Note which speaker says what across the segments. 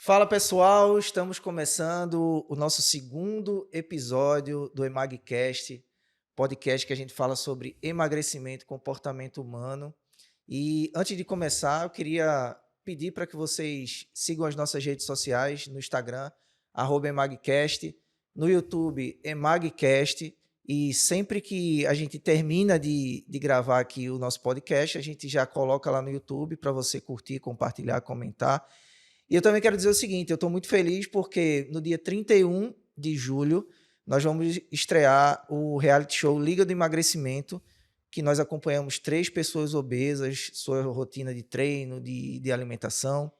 Speaker 1: Fala pessoal, estamos começando o nosso segundo episódio do EmagCast, podcast que a gente fala sobre emagrecimento e comportamento humano. E antes de começar, eu queria pedir para que vocês sigam as nossas redes sociais no Instagram, @EmagCast, no YouTube, EmagCast. E sempre que a gente termina de gravar aqui o nosso podcast, a gente já coloca lá no YouTube para você curtir, compartilhar, comentar. E eu também quero dizer o seguinte, eu estou muito feliz porque no dia 31 de julho nós vamos estrear o reality show Liga do Emagrecimento, que nós acompanhamos 3 pessoas obesas, sua rotina de treino, de alimentação,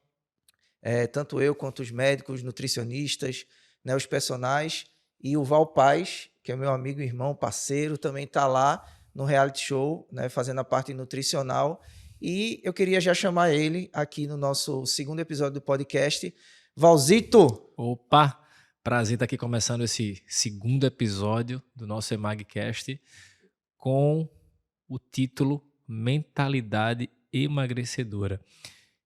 Speaker 1: tanto eu quanto os médicos, nutricionistas, né, os personagens, e o Val Paz, que é meu amigo, irmão, parceiro, também está lá no reality show, né, fazendo a parte nutricional. E eu queria já chamar ele aqui no nosso segundo episódio do podcast. Valzito!
Speaker 2: Opa, prazer estar aqui começando esse segundo episódio do nosso EmagCast com o título Mentalidade Emagrecedora.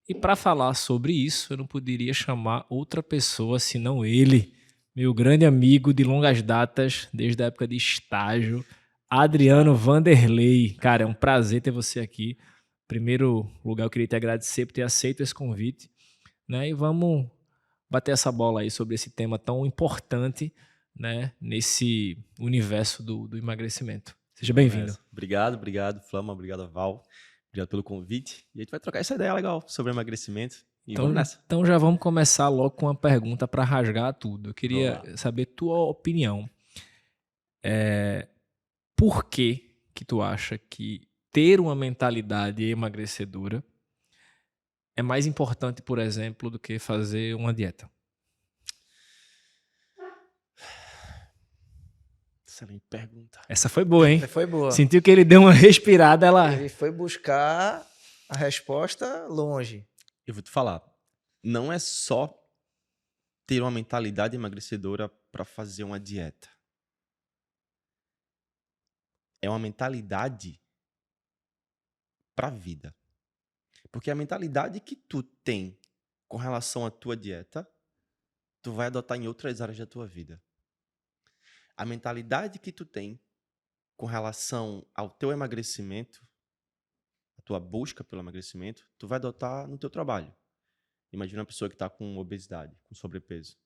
Speaker 2: E para falar sobre isso, eu não poderia chamar outra pessoa senão ele, meu grande amigo de longas datas, desde a época de estágio, Adriano Vanderlei. Cara, é um prazer ter você aqui. Em primeiro lugar, eu queria te agradecer por ter aceito esse convite, né? E vamos bater essa bola aí sobre esse tema tão importante, né, nesse universo do emagrecimento. Seja bem-vindo.
Speaker 3: Obrigado, Flama, obrigado, Val. Obrigado pelo convite. E a gente vai trocar essa ideia legal sobre emagrecimento. E vamos nessa.
Speaker 2: Então já vamos começar logo com uma pergunta para rasgar tudo. Eu
Speaker 3: Vamos
Speaker 2: queria
Speaker 3: lá.
Speaker 2: saber tua opinião. Por que tu acha que ter uma mentalidade emagrecedora é mais importante, por exemplo, do que fazer uma dieta?
Speaker 3: Excelente pergunta.
Speaker 2: Essa foi boa, hein?
Speaker 1: Foi boa.
Speaker 2: Sentiu que ele deu uma respirada,
Speaker 1: Ele foi buscar a resposta longe.
Speaker 3: Eu vou te falar. Não é só ter uma mentalidade emagrecedora para fazer uma dieta. É uma mentalidade para a vida. Porque a mentalidade que tu tem com relação à tua dieta, tu vai adotar em outras áreas da tua vida. A mentalidade que tu tem com relação ao teu emagrecimento, a tua busca pelo emagrecimento, tu vai adotar no teu trabalho. Imagina uma pessoa que está com obesidade, com sobrepeso.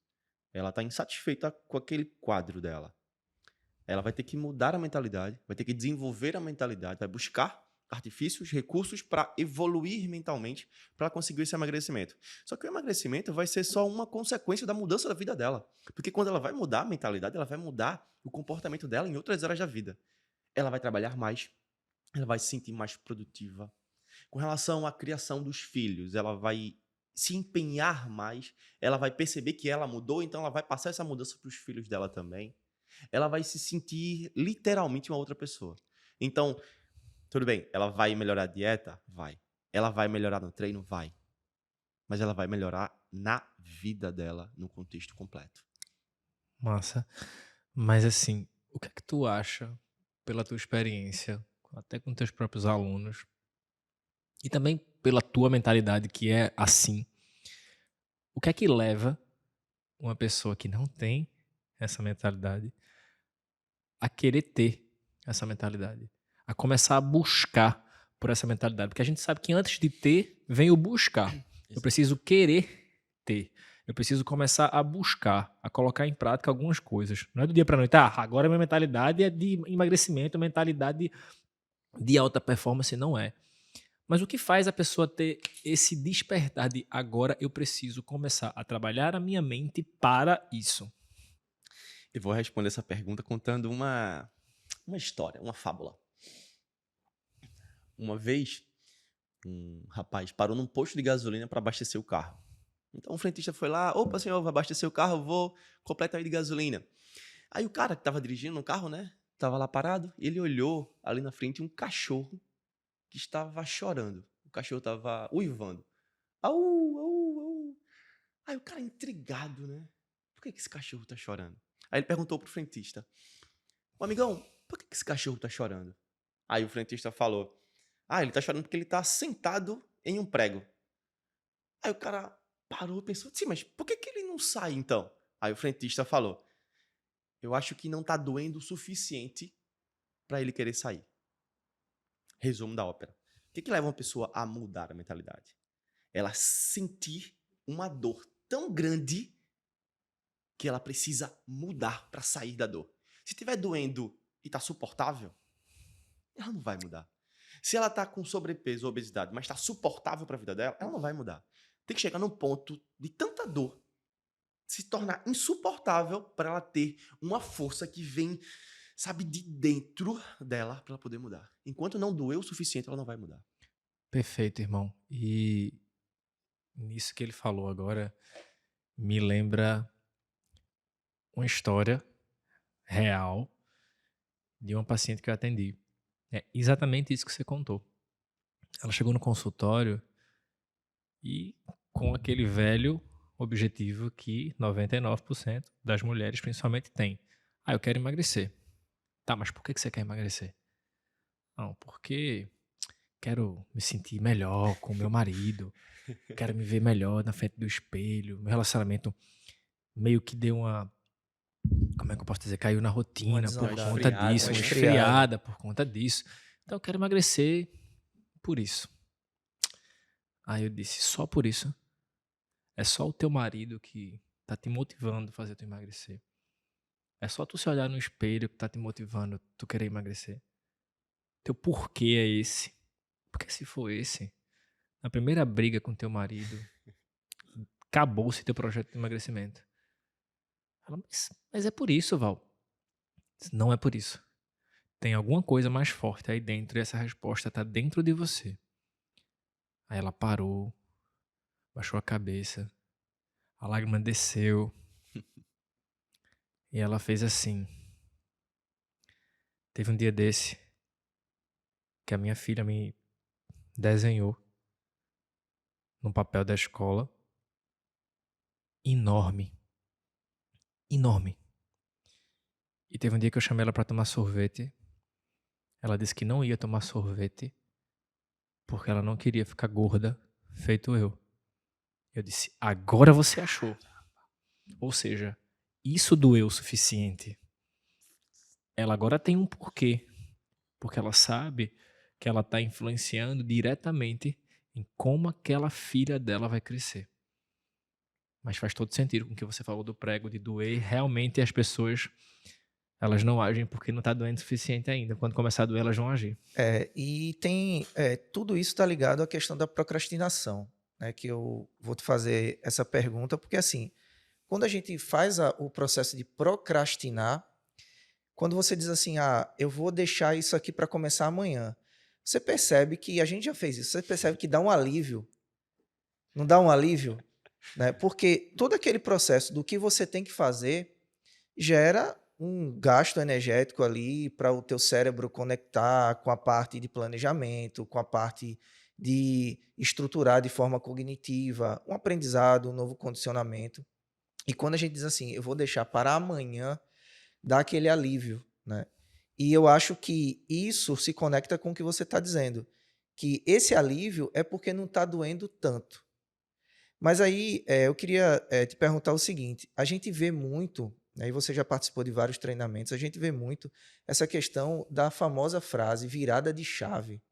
Speaker 3: Ela está insatisfeita com aquele quadro dela. Ela vai ter que mudar a mentalidade, vai ter que desenvolver a mentalidade, vai buscar artifícios, recursos para evoluir mentalmente para conseguir esse emagrecimento. Só que o emagrecimento vai ser só uma consequência da mudança da vida dela. Porque quando ela vai mudar a mentalidade, ela vai mudar o comportamento dela em outras áreas da vida. Ela vai trabalhar mais, ela vai se sentir mais produtiva. Com relação à criação dos filhos, ela vai se empenhar mais, ela vai perceber que ela mudou, então ela vai passar essa mudança para os filhos dela também. Ela vai se sentir literalmente uma outra pessoa. Então, tudo bem, ela vai melhorar a dieta? Vai. Ela vai melhorar no treino? Vai. Mas ela vai melhorar na vida dela, no contexto completo.
Speaker 2: Massa. Mas assim, o que é que tu acha, pela tua experiência, até com teus próprios alunos, e também pela tua mentalidade que é assim, o que é que leva uma pessoa que não tem essa mentalidade a querer ter essa mentalidade? A começar a buscar por essa mentalidade? Porque a gente sabe que antes de ter, vem o buscar. Eu preciso querer ter. Eu preciso começar a buscar, a colocar em prática algumas coisas. Não é do dia para noite. Agora minha mentalidade é de emagrecimento, mentalidade de alta performance. Não é. Mas o que faz a pessoa ter esse despertar de agora eu preciso começar a trabalhar a minha mente para isso?
Speaker 3: Eu vou responder essa pergunta contando uma história, uma fábula. Uma vez, um rapaz parou num posto de gasolina para abastecer o carro. Então o frentista foi lá, opa, senhor, vai abastecer o carro, eu vou completar aí de gasolina. Aí o cara que tava dirigindo no carro, né, tava lá parado, e ele olhou ali na frente um cachorro que estava chorando. O cachorro tava uivando. Au, au, au. Aí o cara intrigado, né, por que esse cachorro tá chorando? Aí ele perguntou pro frentista, ô amigão, por que esse cachorro tá chorando? Aí o frentista falou, ele tá chorando porque ele tá sentado em um prego. Aí o cara, parou, pensou, sim, mas por que ele não sai então? Aí o frentista falou, eu acho que não tá doendo o suficiente para ele querer sair. Resumo da ópera. O que leva uma pessoa a mudar a mentalidade? Ela sentir uma dor tão grande que ela precisa mudar para sair da dor. Se estiver doendo e tá suportável, ela não vai mudar. Se ela tá com sobrepeso ou obesidade, mas tá suportável para a vida dela, ela não vai mudar. Tem que chegar num ponto de tanta dor se tornar insuportável para ela ter uma força que vem, sabe, de dentro dela para ela poder mudar. Enquanto não doer o suficiente, ela não vai mudar.
Speaker 2: Perfeito, irmão. E nisso que ele falou agora, me lembra uma história real de uma paciente que eu atendi. É exatamente isso que você contou. Ela chegou no consultório e com aquele velho objetivo que 99% das mulheres principalmente tem. Ah, eu quero emagrecer. Tá, mas por que você quer emagrecer? Não, porque quero me sentir melhor com o meu marido, quero me ver melhor na frente do espelho, meu relacionamento meio que deu uma, como é que eu posso dizer, caiu na rotina por
Speaker 1: desandada,
Speaker 2: conta
Speaker 3: esfriada,
Speaker 2: disso,
Speaker 3: né?
Speaker 2: uma
Speaker 1: Esfriada.
Speaker 2: esfriada por conta disso. Então eu quero emagrecer por isso. Aí eu disse, só por isso? É só o teu marido que tá te motivando a fazer tu emagrecer? É só tu se olhar no espelho que tá te motivando tu querer emagrecer? Teu porquê é esse? Porque se for esse, na primeira briga com teu marido, acabou-se teu projeto de emagrecimento. Ela, mas é por isso, Val. Não é por isso. Tem alguma coisa mais forte aí dentro e essa resposta tá dentro de você. Aí ela parou, baixou a cabeça, a lágrima desceu e ela fez assim. Teve um dia desse que a minha filha me desenhou num papel da escola enorme. Enorme. E teve um dia que eu chamei ela pra tomar sorvete. Ela disse que não ia tomar sorvete porque ela não queria ficar gorda, feito eu. Eu disse, agora você achou. Ou seja, isso doeu o suficiente. Ela agora tem um porquê. Porque ela sabe que ela está influenciando diretamente em como aquela filha dela vai crescer. Mas faz todo sentido com o que você falou do prego, de doer. Realmente as pessoas, elas não agem porque não está doendo o suficiente ainda. Quando começar a doer, elas vão agir.
Speaker 1: E tem tudo isso está ligado à questão da procrastinação, né? Que eu vou te fazer essa pergunta, porque assim, quando a gente faz o processo de procrastinar, quando você diz assim, eu vou deixar isso aqui para começar amanhã, você percebe que a gente já fez isso, você percebe que dá um alívio, não dá um alívio, né? Porque todo aquele processo do que você tem que fazer gera um gasto energético ali para o teu cérebro conectar com a parte de planejamento, com a parte de estruturar de forma cognitiva um aprendizado, um novo condicionamento. E quando a gente diz assim, eu vou deixar para amanhã, dá aquele alívio, né? E eu acho que isso se conecta com o que você está dizendo, que esse alívio é porque não está doendo tanto. Mas aí eu queria te perguntar o seguinte: a gente vê muito, né, e você já participou de vários treinamentos, a gente vê muito essa questão da famosa frase virada de chave.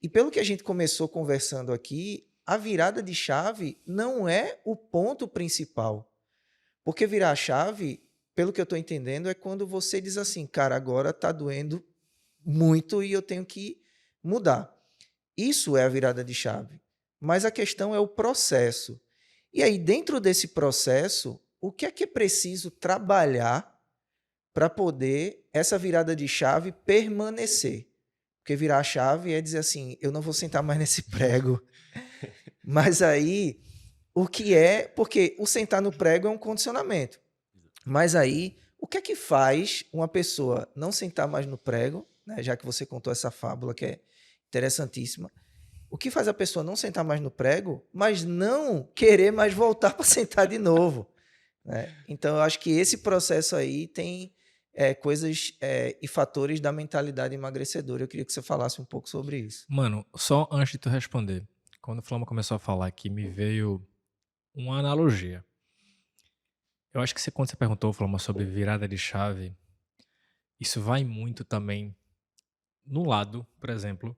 Speaker 1: E pelo que a gente começou conversando aqui, a virada de chave não é o ponto principal. Porque virar a chave, pelo que eu estou entendendo, é quando você diz assim, cara, agora está doendo muito e eu tenho que mudar. Isso é a virada de chave. Mas a questão é o processo. E aí, dentro desse processo, o que é preciso trabalhar para poder essa virada de chave permanecer? Porque virar a chave é dizer assim, eu não vou sentar mais nesse prego. Mas aí, o que é... Porque o sentar no prego é um condicionamento. Mas aí, o que é que faz uma pessoa não sentar mais no prego, né? Já que você contou essa fábula que é interessantíssima, o que faz a pessoa não sentar mais no prego, mas não querer mais voltar para sentar de novo, né? Então, eu acho que esse processo aí tem coisas e fatores da mentalidade emagrecedora. Eu queria que você falasse um pouco sobre isso.
Speaker 2: Mano, só antes de tu responder, quando o Flama começou a falar aqui, me veio uma analogia. Eu acho que quando você perguntou, Flama, sobre virada de chave, isso vai muito também no lado, por exemplo,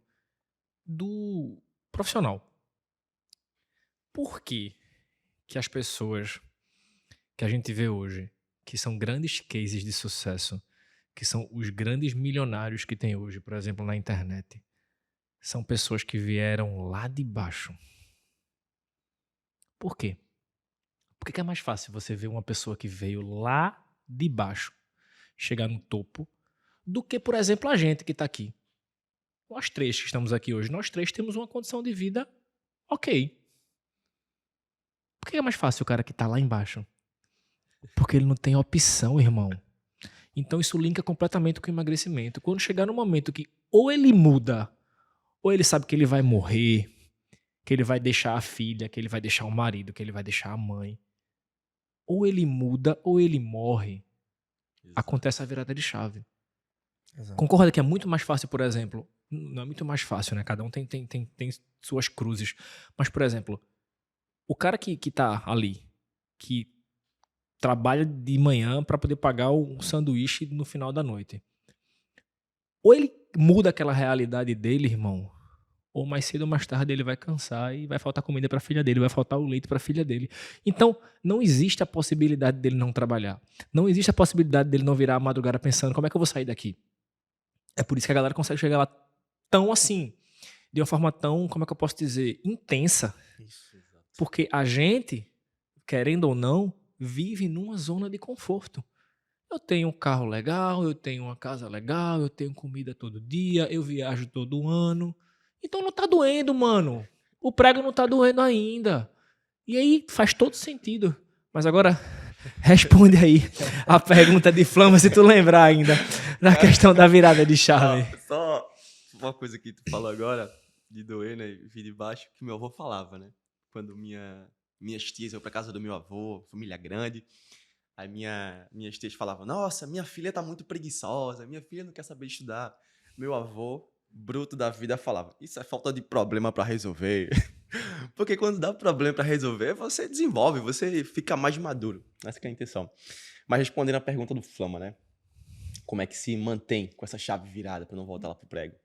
Speaker 2: do profissional. Por que que as pessoas que a gente vê hoje, que são grandes cases de sucesso, que são os grandes milionários que tem hoje, por exemplo, na internet, são pessoas que vieram lá de baixo? Por quê? Por que é mais fácil você ver uma pessoa que veio lá de baixo chegar no topo do que, por exemplo, a gente que está aqui? Nós três que estamos aqui hoje, nós três temos uma condição de vida ok. Por que é mais fácil o cara que está lá embaixo? Porque ele não tem opção, irmão. Então isso linka completamente com o emagrecimento. Quando chegar no momento que ou ele muda, ou ele sabe que ele vai morrer, que ele vai deixar a filha, que ele vai deixar o marido, que ele vai deixar a mãe. Ou ele muda, ou ele morre. Acontece a virada de chave.
Speaker 1: Exato.
Speaker 2: Concorda que é muito mais fácil, por exemplo, não é muito mais fácil, né? Cada um tem suas cruzes. Mas, por exemplo, o cara que tá ali, que trabalha de manhã para poder pagar um sanduíche no final da noite. Ou ele muda aquela realidade dele, irmão, ou mais cedo ou mais tarde ele vai cansar e vai faltar comida para a filha dele, vai faltar o leite para a filha dele. Então, não existe a possibilidade dele não trabalhar. Não existe a possibilidade dele não virar a madrugada pensando como é que eu vou sair daqui. É por isso que a galera consegue chegar lá tão assim, de uma forma tão, como é que eu posso dizer, intensa.
Speaker 3: Isso, exato.
Speaker 2: Porque a gente, querendo ou não, vive numa zona de conforto. Eu tenho um carro legal, eu tenho uma casa legal, eu tenho comida todo dia, eu viajo todo ano. Então não tá doendo, mano. O prego não tá doendo ainda. E aí faz todo sentido. Mas agora, responde aí a pergunta de Flama, se tu lembrar ainda, na questão da virada de chave.
Speaker 3: Só uma coisa que tu falou agora, de doer, né, vir de baixo, que meu avô falava, né? Quando minhas tias iam pra casa do meu avô, família grande, aí minhas tias falavam, nossa, minha filha tá muito preguiçosa, minha filha não quer saber estudar. Meu avô, bruto da vida, falava, isso é falta de problema pra resolver. Porque quando dá problema pra resolver, você desenvolve, você fica mais maduro. Essa que é a intenção. Mas respondendo a pergunta do Flama, né? Como é que se mantém com essa chave virada pra não voltar lá pro prego?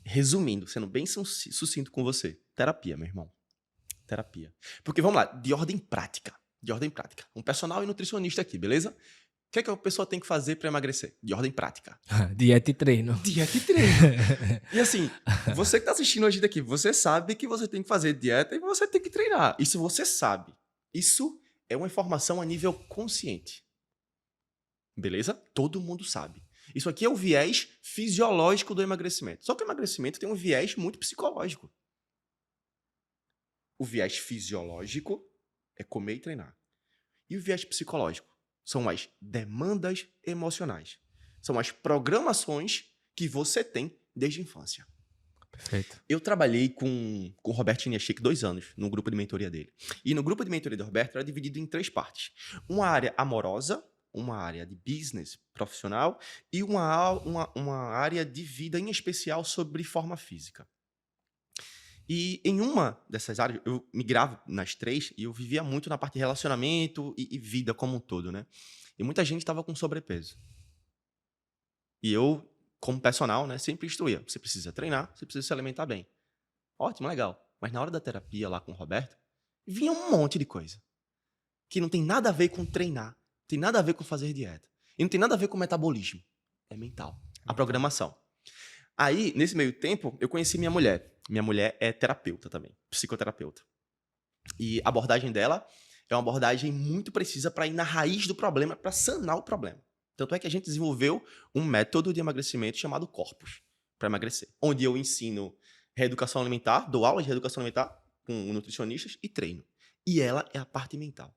Speaker 3: Resumindo, sendo bem sucinto com você, terapia, meu irmão. Terapia. Porque, vamos lá, de ordem prática. Um personal e nutricionista aqui, beleza? O que é que a pessoa tem que fazer pra emagrecer? De ordem prática.
Speaker 2: Dieta e treino.
Speaker 3: Dieta e treino. E assim, você que tá assistindo hoje daqui, você sabe que você tem que fazer dieta e você tem que treinar. Isso você sabe. Isso é uma informação a nível consciente. Beleza? Todo mundo sabe. Isso aqui é o viés fisiológico do emagrecimento. Só que o emagrecimento tem um viés muito psicológico. O viés fisiológico é comer e treinar. E o viés psicológico são as demandas emocionais. São as programações que você tem desde a infância.
Speaker 2: Perfeito.
Speaker 3: Eu trabalhei com o Roberto Chiniachik 2 anos, no grupo de mentoria dele. E no grupo de mentoria do Roberto era dividido em 3 partes. Uma área amorosa, uma área de business profissional e uma área de vida, em especial, sobre forma física. E em uma dessas áreas, eu migrava nas 3 e eu vivia muito na parte de relacionamento e vida como um todo, né? E muita gente estava com sobrepeso. E eu, como personal, né, sempre instruía. Você precisa treinar, você precisa se alimentar bem. Ótimo, legal. Mas na hora da terapia lá com o Roberto, vinha um monte de coisa. Que não tem nada a ver com treinar. Tem nada a ver com fazer dieta. E não tem nada a ver com metabolismo. É mental. A programação. Aí, nesse meio tempo, eu conheci minha mulher. Minha mulher é terapeuta também, psicoterapeuta. E a abordagem dela é uma abordagem muito precisa para ir na raiz do problema, para sanar o problema. Tanto é que a gente desenvolveu um método de emagrecimento chamado Corpus, para emagrecer. Onde eu ensino reeducação alimentar, dou aulas de reeducação alimentar com nutricionistas e treino. E ela é a parte mental.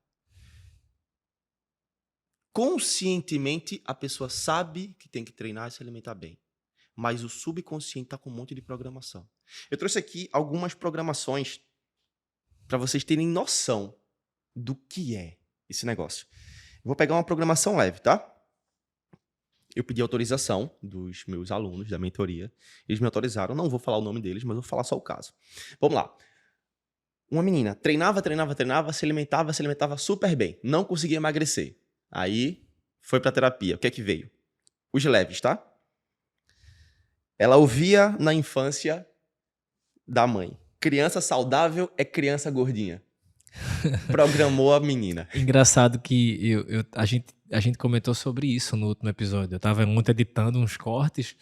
Speaker 3: Conscientemente, a pessoa sabe que tem que treinar e se alimentar bem. Mas o subconsciente está com um monte de programação. Eu trouxe aqui algumas programações para vocês terem noção do que é esse negócio. Eu vou pegar uma programação leve, tá? Eu pedi autorização dos meus alunos da mentoria. Eles me autorizaram. Não vou falar o nome deles, mas vou falar só o caso. Vamos lá. Uma menina treinava, se alimentava super bem. Não conseguia emagrecer. Aí foi pra terapia. O que é que veio? Os leves, tá? Ela ouvia na infância da mãe: criança saudável é criança gordinha. Programou a menina.
Speaker 2: Engraçado que a gente comentou sobre isso no último episódio. Eu tava muito editando uns cortes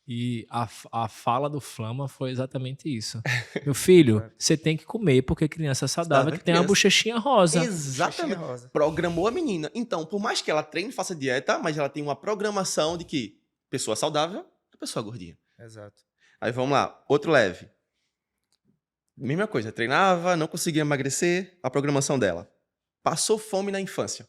Speaker 2: e a fala do Flama foi exatamente isso. Meu filho, você tem que comer porque criança saudável que tem uma bochechinha rosa.
Speaker 3: Exatamente.
Speaker 1: Rosa.
Speaker 3: Programou a menina. Então, por mais que ela treine e faça dieta, mas ela tem uma programação de que pessoa saudável é pessoa gordinha.
Speaker 1: Exato.
Speaker 3: Aí vamos lá, outro leve. Mesma coisa, treinava, não conseguia emagrecer, a programação dela. Passou fome na infância.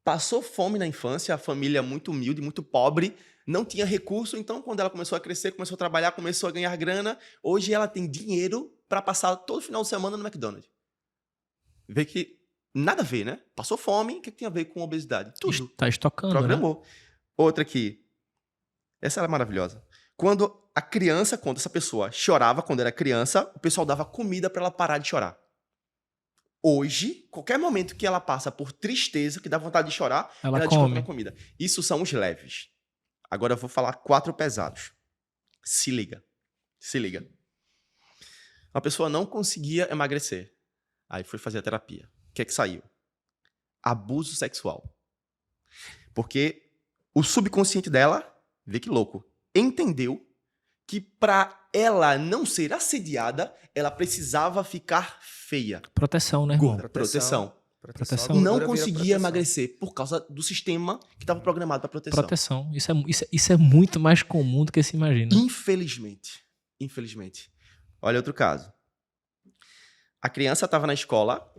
Speaker 3: A família muito humilde, muito pobre, não tinha recurso, então quando ela começou a crescer, começou a trabalhar, começou a ganhar grana, hoje ela tem dinheiro para passar todo final de semana no McDonald's. Vê que nada a ver, né? Passou fome, o que tem a ver com obesidade? Tudo.
Speaker 2: Tá estocando,
Speaker 3: Programou. Outra aqui. Essa era maravilhosa. Quando essa pessoa chorava quando era criança, o pessoal dava comida para ela parar de chorar. Hoje, qualquer momento que ela passa por tristeza, que dá vontade de chorar,
Speaker 2: Ela
Speaker 3: desconta
Speaker 2: come.
Speaker 3: na comida. Isso são os leves. Agora eu vou falar 4 pesados. Se liga. Se liga. Uma pessoa não conseguia emagrecer. Aí foi fazer a terapia. O que é que saiu? Abuso sexual. Porque o subconsciente dela, vê que louco, entendeu que para ela não ser assediada, ela precisava ficar feia.
Speaker 2: Proteção, né, irmão?
Speaker 3: Gorda. Proteção.
Speaker 2: Proteção.
Speaker 1: A
Speaker 3: Não
Speaker 1: gordura vira
Speaker 3: conseguia
Speaker 1: proteção.
Speaker 3: emagrecer por causa do sistema que estava programado para proteção.
Speaker 2: Proteção. Isso é muito mais comum do que se imagina.
Speaker 3: Infelizmente. Infelizmente. Olha outro caso. A criança estava na escola.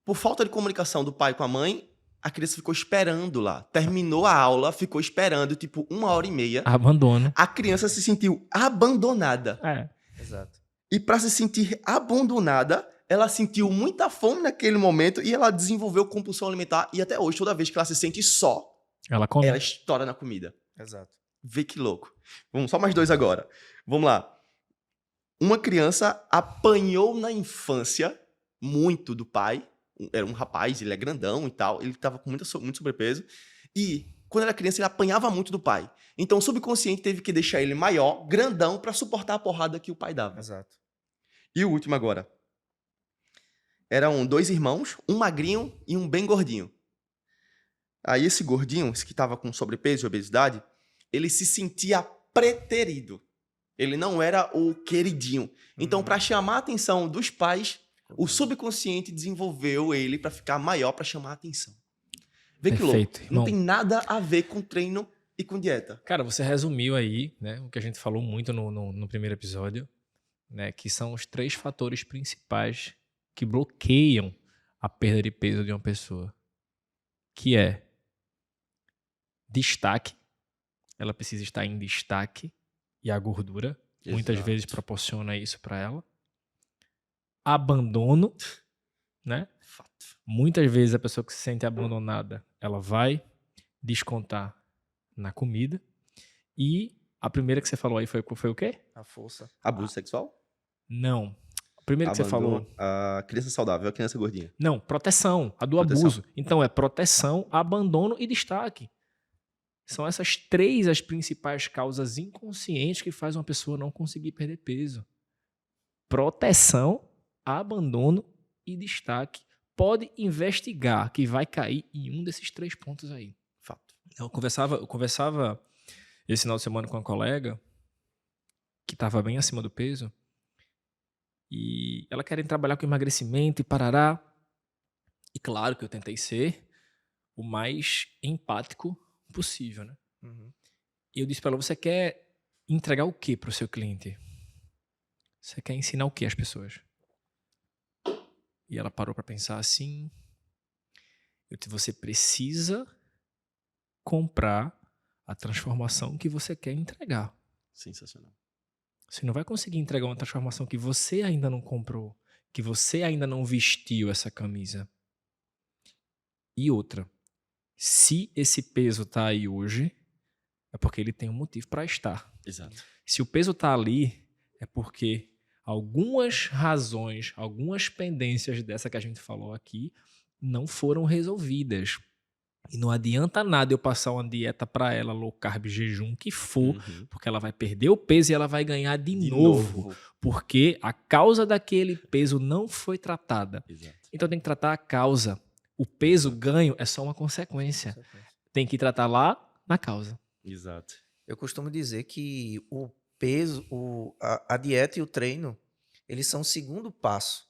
Speaker 3: Por falta de comunicação do pai com a mãe, a criança ficou esperando lá. Terminou a aula, ficou esperando, tipo, 1h30.
Speaker 2: Abandono.
Speaker 3: A criança se sentiu abandonada.
Speaker 2: É.
Speaker 1: Exato.
Speaker 3: E para se sentir abandonada, ela sentiu muita fome naquele momento e ela desenvolveu compulsão alimentar. E até hoje, toda vez que ela se sente só,
Speaker 2: Ela come.
Speaker 3: ela estoura na comida.
Speaker 1: Exato.
Speaker 3: Vê que louco. Vamos, só mais 2 agora. Vamos lá. Uma criança apanhou na infância muito do pai. Era um rapaz, ele é grandão e tal. Ele estava com muito sobrepeso. E quando era criança, ele apanhava muito do pai. Então o subconsciente teve que deixar ele maior, grandão, para suportar a porrada que o pai dava.
Speaker 1: Exato.
Speaker 3: E o último agora. Eram 2 irmãos, um magrinho e um bem gordinho. Aí esse gordinho, esse que estava com sobrepeso e obesidade, ele se sentia preterido. Ele não era o queridinho. Então, para chamar a atenção dos pais, o subconsciente desenvolveu ele para ficar maior, para chamar a atenção. Vê que louco.
Speaker 2: Perfeito,
Speaker 3: Não
Speaker 2: irmão.
Speaker 3: tem nada a ver com treino e com dieta.
Speaker 2: Cara, você resumiu aí, né, o que a gente falou muito no primeiro episódio, né, que são os 3 fatores principais que bloqueiam a perda de peso de uma pessoa, que é destaque, ela precisa estar em destaque, e a gordura muitas
Speaker 3: Exato.
Speaker 2: vezes proporciona isso para ela. Abandono, né?
Speaker 3: Fato.
Speaker 2: Muitas vezes a pessoa que se sente abandonada, ela vai descontar na comida. E a primeira que você falou aí foi o quê?
Speaker 1: A força.
Speaker 3: Abuso sexual?
Speaker 2: Não. A primeira que você
Speaker 3: Abandono.
Speaker 2: falou.
Speaker 3: A criança saudável, a criança gordinha.
Speaker 2: Não, proteção, a do
Speaker 3: Proteção.
Speaker 2: abuso. Então é proteção, abandono e destaque. São essas 3 as principais causas inconscientes que fazem uma pessoa não conseguir perder peso. Proteção, abandono e destaque. Pode investigar que vai cair em um desses 3 pontos aí.
Speaker 3: Fato.
Speaker 2: Eu conversava esse final de semana com uma colega que estava bem acima do peso e ela queria trabalhar com emagrecimento e parará. E claro que eu tentei ser o mais empático possível, né?
Speaker 1: Uhum.
Speaker 2: E eu disse para ela, você quer entregar o que para o seu cliente? Você quer ensinar o que às pessoas? E ela parou para pensar assim. Eu disse, você precisa comprar a transformação que você quer entregar.
Speaker 3: Sensacional.
Speaker 2: Você não vai conseguir entregar uma transformação que você ainda não comprou, que você ainda não vestiu essa camisa. E outra, se esse peso tá aí hoje, é porque ele tem um motivo para estar.
Speaker 3: Exato.
Speaker 2: Se o peso tá ali, é porque algumas razões, algumas pendências dessa que a gente falou aqui não foram resolvidas. E não adianta nada eu passar uma dieta para ela, low carb, jejum, que for,
Speaker 3: Uhum.
Speaker 2: porque ela vai perder o peso e ela vai ganhar de
Speaker 3: De
Speaker 2: novo,
Speaker 3: novo.
Speaker 2: porque a causa daquele peso não foi tratada.
Speaker 3: Exato.
Speaker 2: Então tem que tratar a causa. O peso
Speaker 3: Exato.
Speaker 2: ganho é só uma consequência.
Speaker 1: Consequência.
Speaker 2: Tem que tratar lá na causa.
Speaker 3: Exato.
Speaker 1: Eu costumo dizer que o peso, a dieta e o treino, eles são o segundo passo.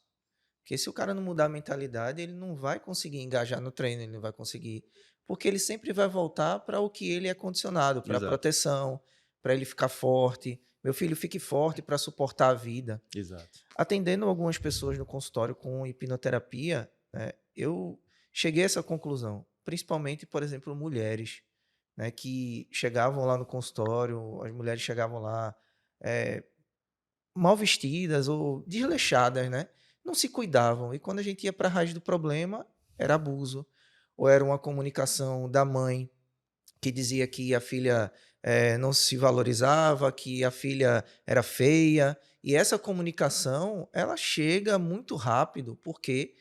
Speaker 1: Porque se o cara não mudar a mentalidade, ele não vai conseguir engajar no treino, ele não vai conseguir. Porque ele sempre vai voltar para o que ele é condicionado, para a
Speaker 3: Exato.
Speaker 1: proteção, para ele ficar forte. Meu filho, fique forte para suportar a vida.
Speaker 3: Exato.
Speaker 1: Atendendo algumas pessoas no consultório com hipnoterapia, né, eu cheguei a essa conclusão. Principalmente, por exemplo, mulheres, né, que chegavam lá no consultório, as mulheres chegavam lá mal vestidas ou desleixadas, né? Não se cuidavam. E quando a gente ia para a raiz do problema, era abuso, ou era uma comunicação da mãe que dizia que a filha não se valorizava, que a filha era feia. E essa comunicação, ela chega muito rápido, porque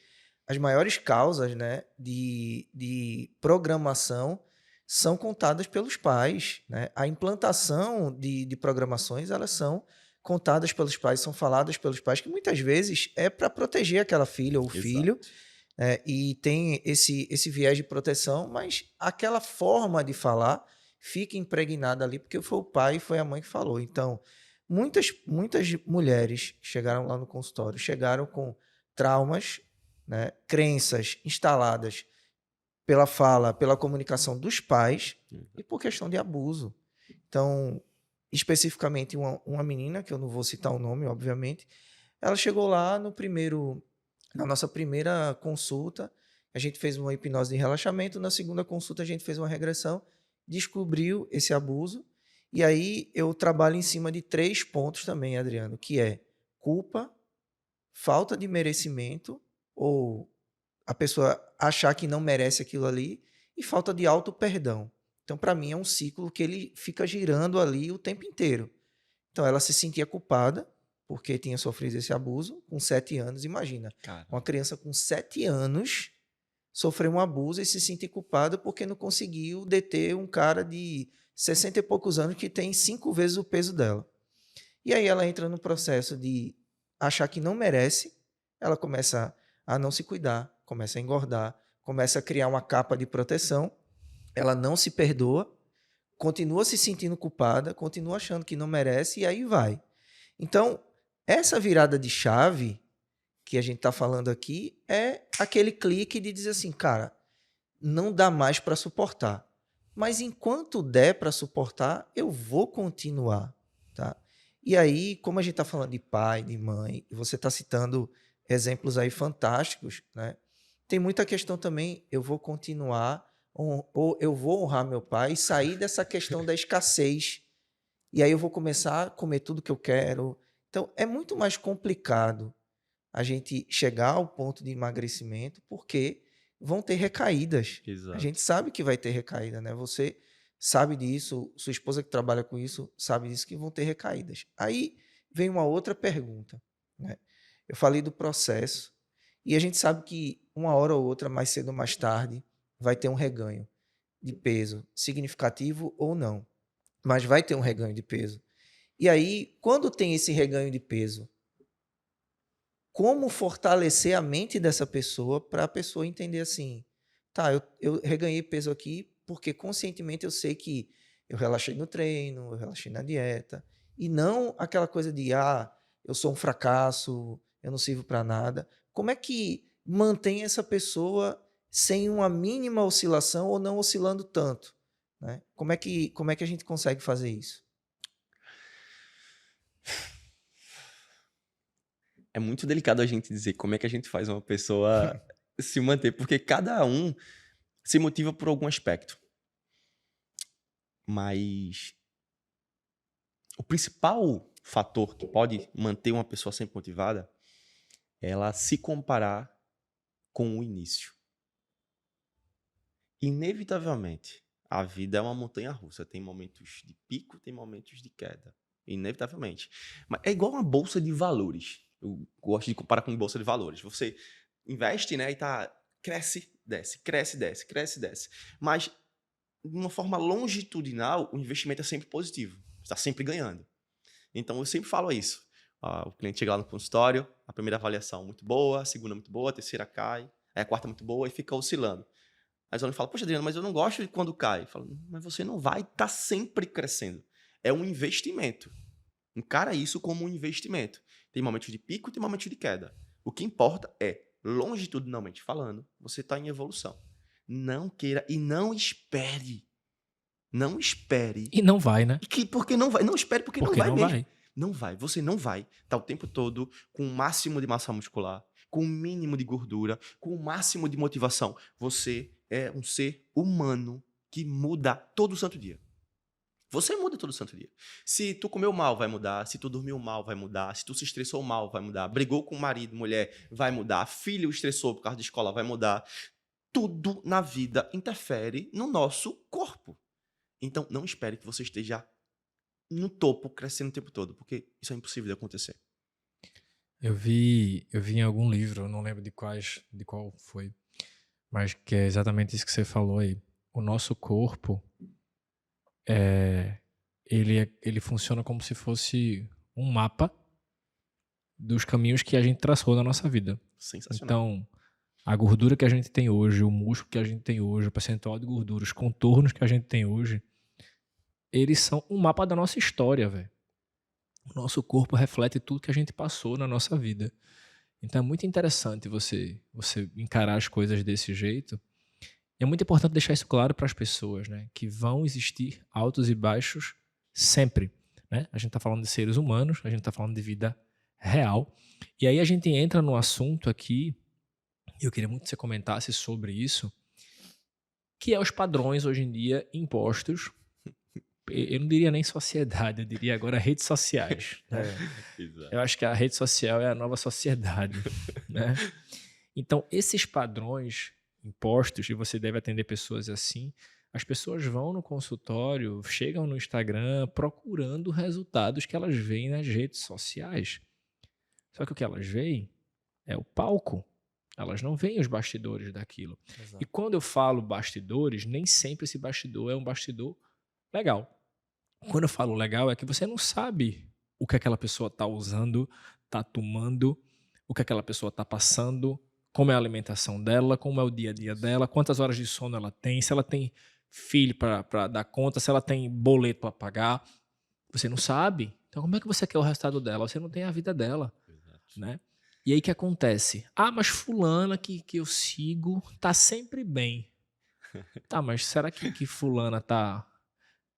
Speaker 1: as maiores causas, né, de programação são contadas pelos pais, né? A implantação de programações, elas são contadas pelos pais, são faladas pelos pais, que muitas vezes é para proteger aquela filha ou filho,
Speaker 3: Exato.
Speaker 1: e tem esse viés de proteção, mas aquela forma de falar fica impregnada ali, porque foi o pai e foi a mãe que falou. Então, muitas mulheres que chegaram lá no consultório, chegaram com traumas, né, crenças instaladas pela fala, pela comunicação dos pais e por questão de abuso. Então, especificamente uma menina, que eu não vou citar o nome, obviamente, ela chegou lá na nossa primeira consulta, a gente fez uma hipnose de relaxamento, na segunda consulta a gente fez uma regressão, descobriu esse abuso, e aí eu trabalho em cima de 3 pontos também, Adriano, que é culpa, falta de merecimento, ou a pessoa achar que não merece aquilo ali, e falta de auto-perdão. Então, para mim, é um ciclo que ele fica girando ali o tempo inteiro. Então, ela se sentia culpada, porque tinha sofrido esse abuso, com 7 anos. Imagina, uma
Speaker 3: Caramba.
Speaker 1: criança com 7 anos sofreu um abuso e se sentir culpada porque não conseguiu deter um cara de 60 e poucos anos que tem 5 vezes o peso dela. E aí ela entra no processo de achar que não merece, ela começa a não se cuidar, começa a engordar, começa a criar uma capa de proteção, ela não se perdoa, continua se sentindo culpada, continua achando que não merece e aí vai. Então, essa virada de chave que a gente está falando aqui é aquele clique de dizer assim, cara, não dá mais para suportar. Mas enquanto der para suportar, eu vou continuar, tá? E aí, como a gente está falando de pai, de mãe, e você está citando exemplos aí fantásticos, né? Tem muita questão também, eu vou continuar, ou eu vou honrar meu pai e sair dessa questão da escassez. E aí eu vou começar a comer tudo que eu quero. Então, é muito mais complicado a gente chegar ao ponto de emagrecimento, porque vão ter recaídas. A gente
Speaker 3: Exato.
Speaker 1: sabe que vai ter recaída, né? Você sabe disso, sua esposa que trabalha com isso sabe disso, que vão ter recaídas. Aí vem uma outra pergunta, né? Eu falei do processo, e a gente sabe que uma hora ou outra, mais cedo ou mais tarde, vai ter um reganho de peso, significativo ou não, mas vai ter um reganho de peso. E aí, quando tem esse reganho de peso, como fortalecer a mente dessa pessoa para a pessoa entender assim, tá, eu reganhei peso aqui porque conscientemente eu sei que eu relaxei no treino, eu relaxei na dieta, e não aquela coisa de, eu sou um fracasso, eu não sirvo para nada. Como é que mantém essa pessoa sem uma mínima oscilação ou não oscilando tanto, né? Como é que a gente consegue fazer isso?
Speaker 3: É muito delicado a gente dizer como é que a gente faz uma pessoa se manter, porque cada um se motiva por algum aspecto. Mas o principal fator que pode manter uma pessoa sempre motivada é ela se comparar com o início. Inevitavelmente, a vida é uma montanha russa. Tem momentos de pico, tem momentos de queda. Inevitavelmente. Mas é igual uma bolsa de valores. Eu gosto de comparar com bolsa de valores. Você investe, né, e cresce, desce, cresce, desce, cresce, desce. Mas, de uma forma longitudinal, o investimento é sempre positivo. Você está sempre ganhando. Então, eu sempre falo isso. O cliente chega lá no consultório, a primeira avaliação muito boa, a segunda muito boa, a terceira cai, aí a quarta muito boa e fica oscilando. Aí o aluno fala, poxa, Adriano, mas eu não gosto de quando cai. Eu falo, mas você não vai estar sempre crescendo. É um investimento. Encara isso como um investimento. Tem momentos de pico e tem momentos de queda. O que importa é, longitudinalmente falando, você está em evolução. Não queira e não espere. Não espere.
Speaker 2: E não vai, né?
Speaker 3: Porque não vai. Não espere porque não
Speaker 2: Porque
Speaker 3: vai
Speaker 2: não
Speaker 3: mesmo.
Speaker 2: vai.
Speaker 3: Não vai. Você não vai estar o tempo todo com o máximo de massa muscular, com o mínimo de gordura, com o máximo de motivação. Você é um ser humano que muda todo santo dia. Você muda todo santo dia. Se tu comeu mal, vai mudar. Se tu dormiu mal, vai mudar. Se tu se estressou mal, vai mudar. Brigou com o marido, mulher, vai mudar. Filho estressou por causa de escola, vai mudar. Tudo na vida interfere no nosso corpo. Então, não espere que você esteja no topo, crescendo o tempo todo, porque isso é impossível de acontecer.
Speaker 2: Eu vi em algum livro, eu não lembro de qual foi, mas que é exatamente isso que você falou aí. O nosso corpo, ele funciona como se fosse um mapa dos caminhos que a gente traçou na nossa vida.
Speaker 3: Sensacional.
Speaker 2: Então, a gordura que a gente tem hoje, o músculo que a gente tem hoje, o percentual de gordura, os contornos que a gente tem hoje, eles são um mapa da nossa história, velho. O nosso corpo reflete tudo que a gente passou na nossa vida. Então é muito interessante você encarar as coisas desse jeito. E é muito importante deixar isso claro para as pessoas, né? Que vão existir altos e baixos sempre, né? A gente está falando de seres humanos, a gente está falando de vida real. E aí a gente entra no assunto aqui, e eu queria muito que você comentasse sobre isso, que é os padrões hoje em dia impostos. Eu não diria nem sociedade, eu diria agora redes sociais. Né?
Speaker 3: Exato.
Speaker 2: Eu acho que a rede social é a nova sociedade. Né? Então, esses padrões impostos, e você deve atender pessoas assim, as pessoas vão no consultório, chegam no Instagram procurando resultados que elas veem nas redes sociais. Só que o que elas veem é o palco. Elas não veem os bastidores daquilo.
Speaker 1: Exato.
Speaker 2: E quando eu falo bastidores, nem sempre esse bastidor é um bastidor legal. Quando eu falo legal, é que você não sabe o que aquela pessoa está usando, está tomando, o que aquela pessoa está passando, como é a alimentação dela, como é o dia a dia dela, quantas horas de sono ela tem, se ela tem filho para dar conta, se ela tem boleto para pagar. Você não sabe. Então, como é que você quer o resultado dela? Você não tem a vida dela. Né? E aí o que acontece? Mas fulana que eu sigo tá sempre bem. Tá, mas será que fulana tá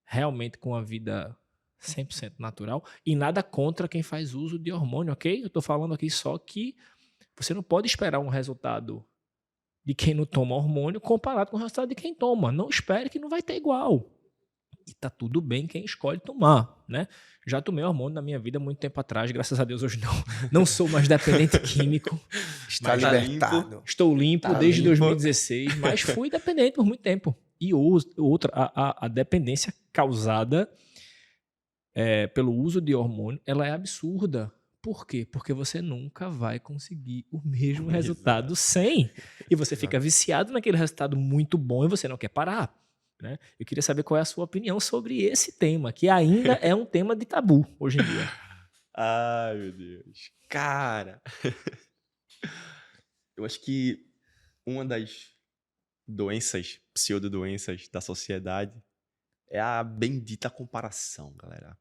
Speaker 2: realmente com a vida 100% natural? E nada contra quem faz uso de hormônio, ok? Eu tô falando aqui só que você não pode esperar um resultado de quem não toma hormônio comparado com o resultado de quem toma. Não espere que não vai ter igual. E tá tudo bem quem escolhe tomar, né? Já tomei hormônio na minha vida há muito tempo atrás, graças a Deus hoje não sou mais dependente químico.
Speaker 1: Está
Speaker 3: Mas tá
Speaker 1: libertado.
Speaker 2: Estou limpo
Speaker 3: Tá
Speaker 2: desde
Speaker 3: limpo.
Speaker 2: 2016, mas fui dependente por muito tempo. E a dependência causada pelo uso de hormônio, ela é absurda. Por quê? Porque você nunca vai conseguir o mesmo resultado sem. E você fica viciado naquele resultado muito bom e você não quer parar. Né? Eu queria saber qual é a sua opinião sobre esse tema, que ainda é um tema de tabu hoje em dia.
Speaker 3: Ai, meu Deus. Cara, eu acho que uma das pseudodoenças da sociedade é a bendita comparação, galera.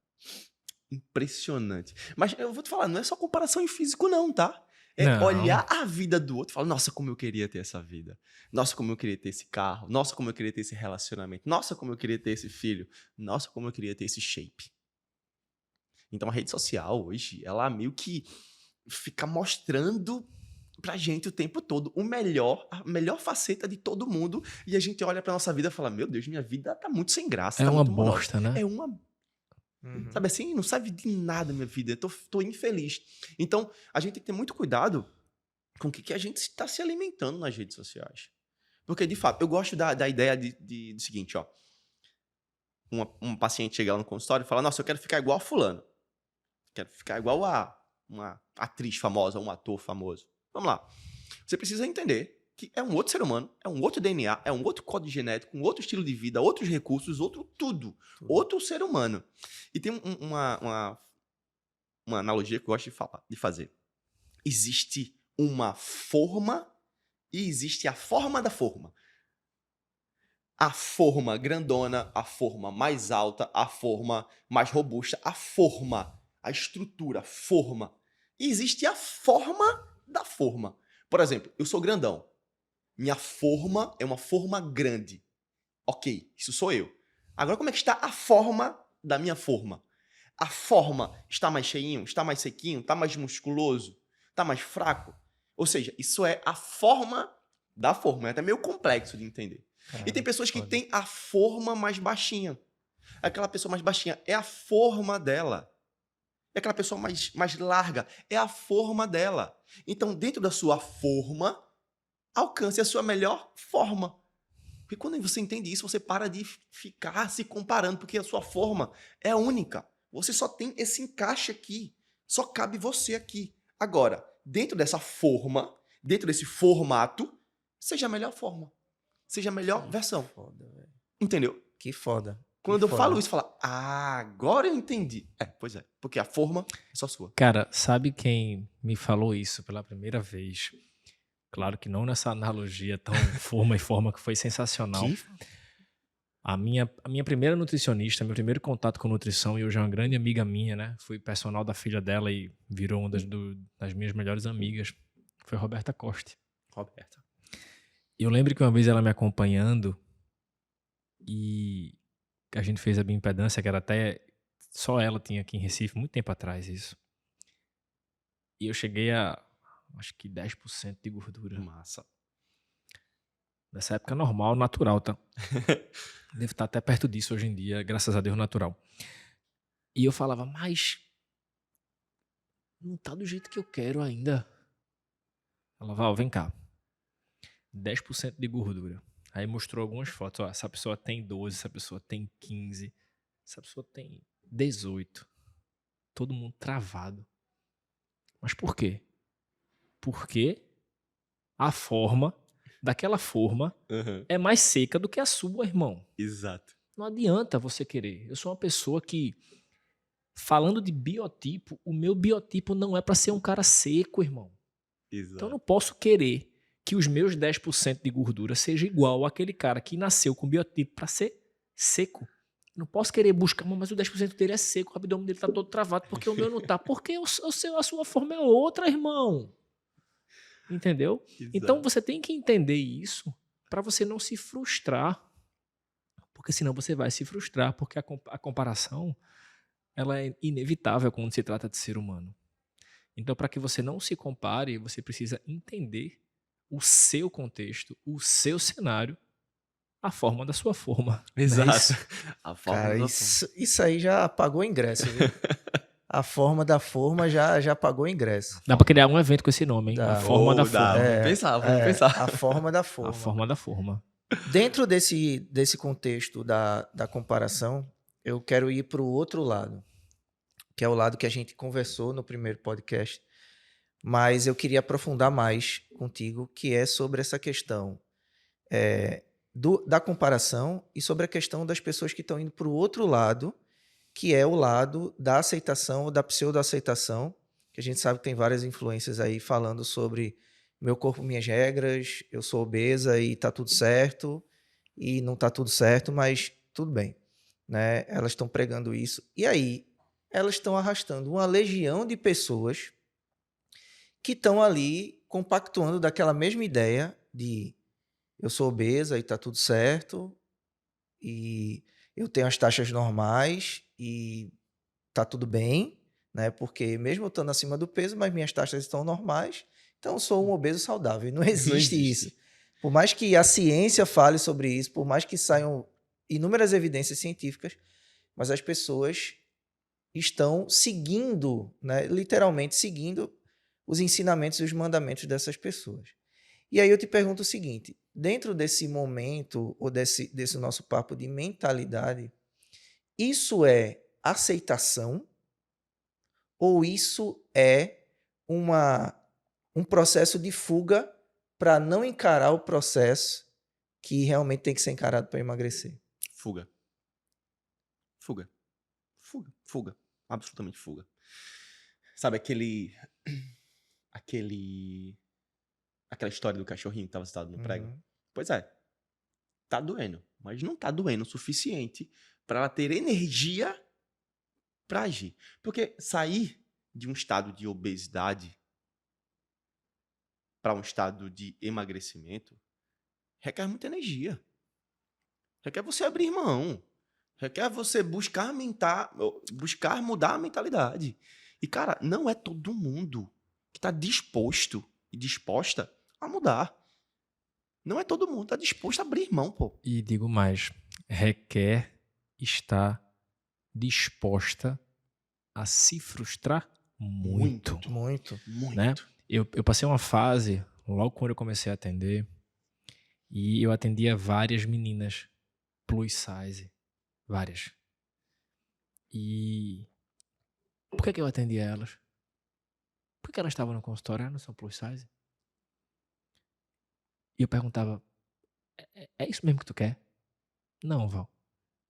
Speaker 3: Impressionante. Mas eu vou te falar, não é só comparação em físico não, tá? É
Speaker 2: Não.
Speaker 3: olhar a vida do outro e falar, nossa, como eu queria ter essa vida. Nossa, como eu queria ter esse carro. Nossa, como eu queria ter esse relacionamento. Nossa, como eu queria ter esse filho. Nossa, como eu queria ter esse shape. Então a rede social hoje, ela meio que fica mostrando pra gente o tempo todo a melhor faceta de todo mundo. E a gente olha pra nossa vida e fala, meu Deus, minha vida tá muito sem graça.
Speaker 2: É
Speaker 3: tá
Speaker 2: uma
Speaker 3: muito monótona.
Speaker 2: bosta, né?
Speaker 3: É uma... Sabe assim, não serve de nada minha vida, eu tô infeliz. Então, a gente tem que ter muito cuidado com o que a gente está se alimentando nas redes sociais. Porque, de fato, eu gosto da ideia do seguinte, ó. Um paciente chega lá no consultório e fala, nossa, eu quero ficar igual a fulano. Quero ficar igual a uma atriz famosa, um ator famoso. Vamos lá. Você precisa entender que é um outro ser humano, é um outro DNA, é um outro código genético, um outro estilo de vida, outros recursos, outro tudo. Outro ser humano. E tem uma analogia que eu gosto de fazer. Existe uma forma e existe a forma da forma. A forma grandona, a forma mais alta, a forma mais robusta, a estrutura, a forma. E existe a forma da forma. Por exemplo, eu sou grandão. Minha forma é uma forma grande. Ok, isso sou eu. Agora, como é que está a forma da minha forma? A forma está mais cheinho, está mais sequinho, está mais musculoso, está mais fraco? Ou seja, isso é a forma da forma. É até meio complexo de entender. E tem pessoas que têm a forma mais baixinha. Aquela pessoa mais baixinha é a forma dela. É aquela pessoa mais larga. É a forma dela. Então, dentro da sua forma, alcance a sua melhor forma. Porque quando você entende isso, você para de ficar se comparando, porque a sua forma é única. Você só tem esse encaixe aqui. Só cabe você aqui. Agora, dentro dessa forma, dentro desse formato, seja a melhor forma. Seja a melhor versão.
Speaker 1: Foda, velho.
Speaker 3: Entendeu?
Speaker 1: Que foda.
Speaker 3: Quando eu falo isso, fala, agora eu entendi. Pois é, porque a forma é só sua.
Speaker 2: Cara, sabe quem me falou isso pela primeira vez? Claro que não nessa analogia tão forma e forma, que foi sensacional. A minha primeira nutricionista, meu primeiro contato com nutrição, e hoje é uma grande amiga minha, né? Fui personal da filha dela e virou uma das minhas melhores amigas. Foi Roberta Costa.
Speaker 3: Roberta.
Speaker 2: E eu lembro que uma vez ela me acompanhando e a gente fez a bioimpedância, que era até... Só ela tinha aqui em Recife, muito tempo atrás isso. E eu cheguei a, acho que 10% de gordura.
Speaker 3: Massa.
Speaker 2: Nessa época normal, natural, tá? Deve estar até perto disso hoje em dia, graças a Deus, natural. E eu falava, mas não tá do jeito que eu quero ainda. Ela falava, vem cá, 10% de gordura. Aí mostrou algumas fotos, ó, essa pessoa tem 12, essa pessoa tem 15, essa pessoa tem 18. Todo mundo travado. Mas por quê? Porque a forma, daquela forma, é mais seca do que a sua, irmão.
Speaker 3: Exato.
Speaker 2: Não adianta você querer. Eu sou uma pessoa que, falando de biotipo, o meu biotipo não é para ser um cara seco, irmão.
Speaker 3: Exato.
Speaker 2: Então eu não posso querer que os meus 10% de gordura seja igual àquele cara que nasceu com biotipo para ser seco. Eu não posso querer buscar, mas o 10% dele é seco, o abdômen dele tá todo travado, porque o meu não tá. Porque a sua forma é outra, irmão. Entendeu?
Speaker 3: Exato.
Speaker 2: Então você tem que entender isso para você não se frustrar. Porque senão você vai se frustrar, porque a comparação ela é inevitável quando se trata de ser humano. Então, para que você não se compare, você precisa entender o seu contexto, o seu cenário, a forma da sua forma.
Speaker 3: Exato.
Speaker 2: Não é isso?
Speaker 3: A forma
Speaker 1: Cara,
Speaker 3: da forma.
Speaker 1: isso aí já pagou o ingresso, viu? A forma da forma já pagou o ingresso.
Speaker 2: Dá para criar um evento com esse nome, hein?
Speaker 1: Dá.
Speaker 2: A forma da forma.
Speaker 3: Vamos pensar, vamos pensar.
Speaker 1: A forma da forma.
Speaker 2: A forma da forma.
Speaker 1: Dentro desse contexto da comparação, eu quero ir para o outro lado, que é o lado que a gente conversou no primeiro podcast, mas eu queria aprofundar mais contigo, que é sobre essa questão da comparação e sobre a questão das pessoas que estão indo para o outro lado, que é o lado da aceitação ou da pseudo-aceitação, que a gente sabe que tem várias influências aí falando sobre meu corpo, minhas regras, eu sou obesa e tá tudo certo, e não tá tudo certo, mas tudo bem, né? Elas estão pregando isso. E aí, elas estão arrastando uma legião de pessoas que estão ali compactuando daquela mesma ideia de eu sou obesa e tá tudo certo, e eu tenho as taxas normais e tá tudo bem, né? Porque mesmo eu estando acima do peso, mas minhas taxas estão normais, então eu sou um obeso saudável. E não existe isso. Por mais que a ciência fale sobre isso, por mais que saiam inúmeras evidências científicas, mas as pessoas estão seguindo, né? Literalmente seguindo os ensinamentos e os mandamentos dessas pessoas. E aí eu te pergunto o seguinte, dentro desse momento, ou desse nosso papo de mentalidade, isso é aceitação ou isso é um processo de fuga para não encarar o processo que realmente tem que ser encarado para emagrecer?
Speaker 3: Fuga. Fuga. Fuga. Fuga. Absolutamente fuga. Sabe aquela história do cachorrinho que estava citado no prego?
Speaker 1: Uhum.
Speaker 3: Pois é. Tá doendo, mas não tá doendo o suficiente para ela ter energia para agir. Porque sair de um estado de obesidade para um estado de emagrecimento requer muita energia. Requer você abrir mão. Requer você buscar mudar a mentalidade. E, cara, não é todo mundo que está disposto e disposta a mudar. Não é todo mundo que tá disposto a abrir mão, pô.
Speaker 2: E digo mais, requer estar disposta a se frustrar muito.
Speaker 1: Muito.
Speaker 3: Muito.
Speaker 2: Né? Eu passei uma fase, logo quando eu comecei a atender, e eu atendia várias meninas plus size. Várias. E por que eu atendia elas? Porque elas estavam no consultório, não são plus size. E eu perguntava, é isso mesmo que tu quer? Não, Val.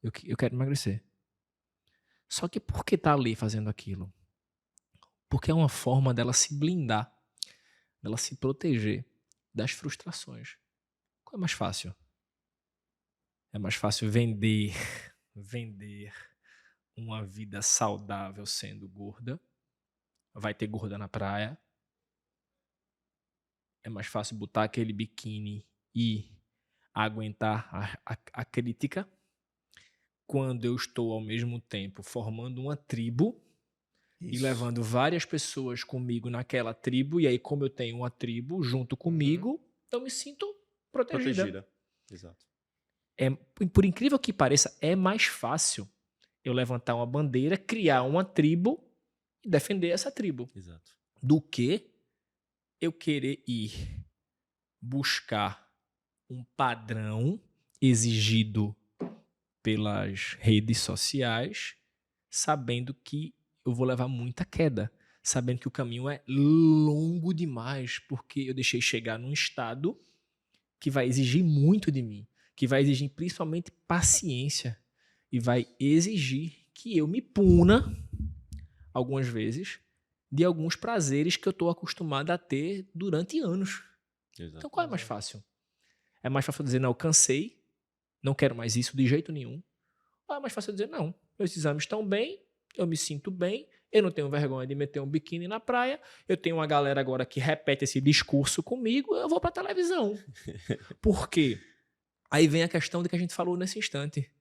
Speaker 2: Eu quero emagrecer. Só que por que tá ali fazendo aquilo? Porque é uma forma dela se blindar, dela se proteger das frustrações. Qual é mais fácil? É mais fácil vender uma vida saudável sendo gorda. Vai ter gorda na praia. É mais fácil botar aquele biquíni e aguentar a crítica, quando eu estou ao mesmo tempo formando uma tribo e
Speaker 1: Isso.
Speaker 2: levando várias pessoas comigo naquela tribo, e aí como eu tenho uma tribo junto comigo, eu me sinto protegida.
Speaker 3: Exato.
Speaker 2: Por incrível que pareça, é mais fácil eu levantar uma bandeira, criar uma tribo e defender essa tribo,
Speaker 3: Exato.
Speaker 2: do que eu querer ir buscar um padrão exigido pelas redes sociais, sabendo que eu vou levar muita queda, sabendo que o caminho é longo demais, porque eu deixei chegar num estado que vai exigir muito de mim, que vai exigir principalmente paciência e vai exigir que eu me puna algumas vezes de alguns prazeres que eu estou acostumado a ter durante anos.
Speaker 3: Exato.
Speaker 2: Então qual é mais fácil? É mais fácil dizer, não, eu cansei, não quero mais isso de jeito nenhum. Ou é mais fácil dizer, não, meus exames estão bem, eu me sinto bem, eu não tenho vergonha de meter um biquíni na praia, eu tenho uma galera agora que repete esse discurso comigo, eu vou pra televisão. Por quê? Aí vem a questão de que a gente falou nesse instante.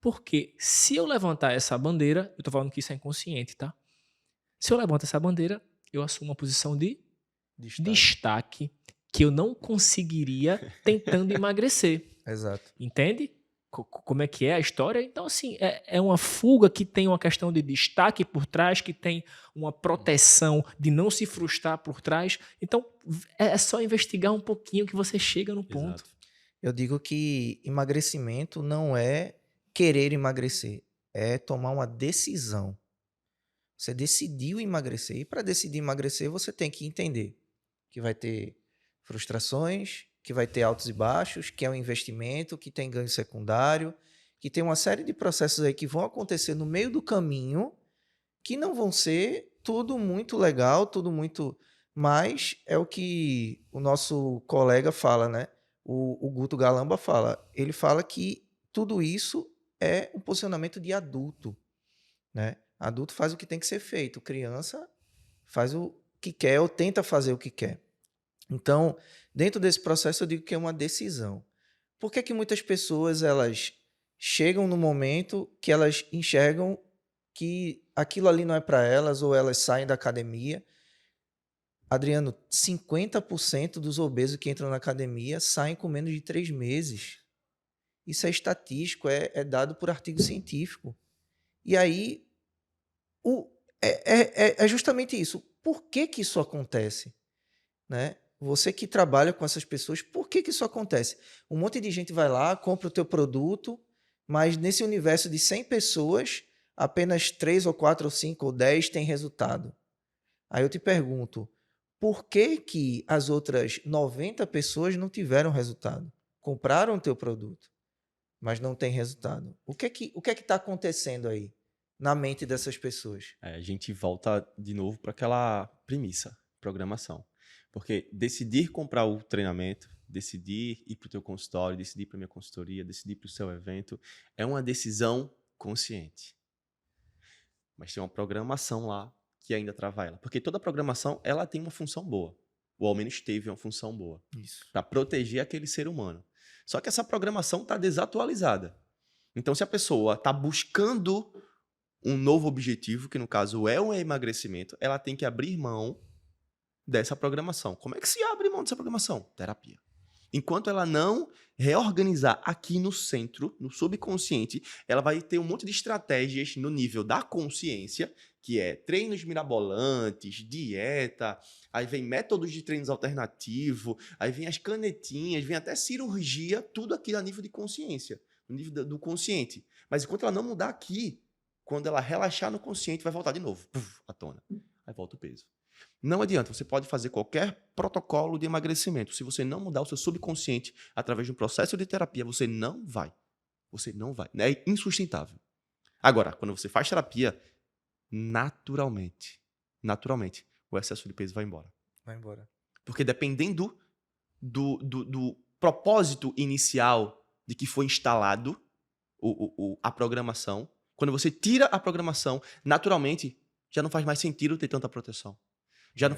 Speaker 2: Porque se eu levantar essa bandeira, eu tô falando que isso é inconsciente, tá? Se eu levanto essa bandeira, eu assumo uma posição de destaque que eu não conseguiria tentando emagrecer.
Speaker 1: Exato.
Speaker 2: Entende? Como é que é a história? Então, assim, é uma fuga que tem uma questão de destaque por trás, que tem uma proteção de não se frustrar por trás. Então, é só investigar um pouquinho que você chega no ponto.
Speaker 3: Exato.
Speaker 1: Eu digo que emagrecimento não é querer emagrecer, é tomar uma decisão. Você decidiu emagrecer, e para decidir emagrecer, você tem que entender que vai ter frustrações, que vai ter altos e baixos, que é um investimento, que tem ganho secundário, que tem uma série de processos aí que vão acontecer no meio do caminho, que não vão ser tudo muito legal, tudo muito... Mas é o que o nosso colega fala, né? O Guto Galamba fala. Ele fala que tudo isso é um posicionamento de adulto, né? Adulto faz o que tem que ser feito, criança faz o que quer ou tenta fazer o que quer. Então, dentro desse processo, eu digo que é uma decisão. Por que que muitas pessoas elas chegam no momento que elas enxergam que aquilo ali não é para elas ou elas saem da academia? Adriano, 50% dos obesos que entram na academia saem com menos de 3 meses. Isso é estatístico, é dado por artigo científico. E aí, é justamente isso. Por que que isso acontece? Né? Você que trabalha com essas pessoas, por que que isso acontece? Um monte de gente vai lá, compra o teu produto, mas nesse universo de 100 pessoas, apenas 3 ou 4 ou 5 ou 10 têm resultado. Aí eu te pergunto, por que que as outras 90 pessoas não tiveram resultado? Compraram o teu produto, mas não tem resultado. O que é que está acontecendo aí na mente dessas pessoas?
Speaker 3: A gente volta de novo para aquela premissa, programação. Porque decidir comprar o treinamento, decidir ir para o teu consultório, decidir para minha consultoria, decidir para o seu evento, é uma decisão consciente. Mas tem uma programação lá que ainda trava ela. Porque toda programação, ela tem uma função boa. Ou ao menos teve uma função boa.
Speaker 1: Isso.
Speaker 3: Para proteger aquele ser humano. Só que essa programação está desatualizada. Então, se a pessoa está buscando um novo objetivo, que no caso é o emagrecimento, ela tem que abrir mão dessa programação. Como é que se abre mão dessa programação? Terapia. Enquanto ela não reorganizar aqui no centro, no subconsciente, ela vai ter um monte de estratégias no nível da consciência, que é treinos mirabolantes, dieta, aí vem métodos de treinos alternativos, aí vem as canetinhas, vem até cirurgia, tudo aqui a nível de consciência, no nível do consciente. Mas enquanto ela não mudar aqui, quando ela relaxar no consciente, vai voltar de novo, à tona. Aí volta o peso. Não adianta, você pode fazer qualquer protocolo de emagrecimento. Se você não mudar o seu subconsciente através de um processo de terapia, você não vai. Você não vai. É insustentável. Agora, quando você faz terapia, naturalmente, o excesso de peso vai embora.
Speaker 1: Vai embora.
Speaker 3: Porque dependendo do propósito inicial de que foi instalado a programação, quando você tira a programação, naturalmente, já não faz mais sentido ter tanta proteção. Já não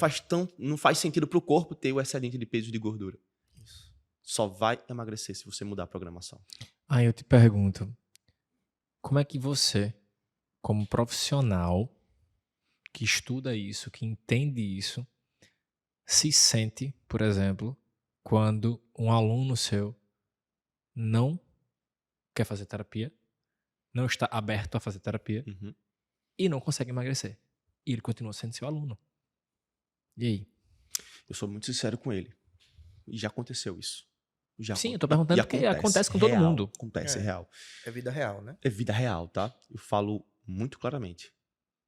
Speaker 3: faz sentido para o corpo ter o excedente de peso e de gordura.
Speaker 1: Isso.
Speaker 3: Só vai emagrecer se você mudar a programação.
Speaker 2: Aí eu te pergunto, como é que você, como profissional que estuda isso, que entende isso, se sente, por exemplo, quando um aluno seu não quer fazer terapia, não está aberto a fazer terapia
Speaker 3: Uhum.
Speaker 2: e não consegue emagrecer? E ele continua sendo seu aluno. E aí?
Speaker 3: Eu sou muito sincero com ele. E já aconteceu isso.
Speaker 2: Sim, eu tô perguntando porque acontece com todo mundo.
Speaker 3: Acontece, é real.
Speaker 1: É vida real, né?
Speaker 3: É vida real, tá? Eu falo muito claramente.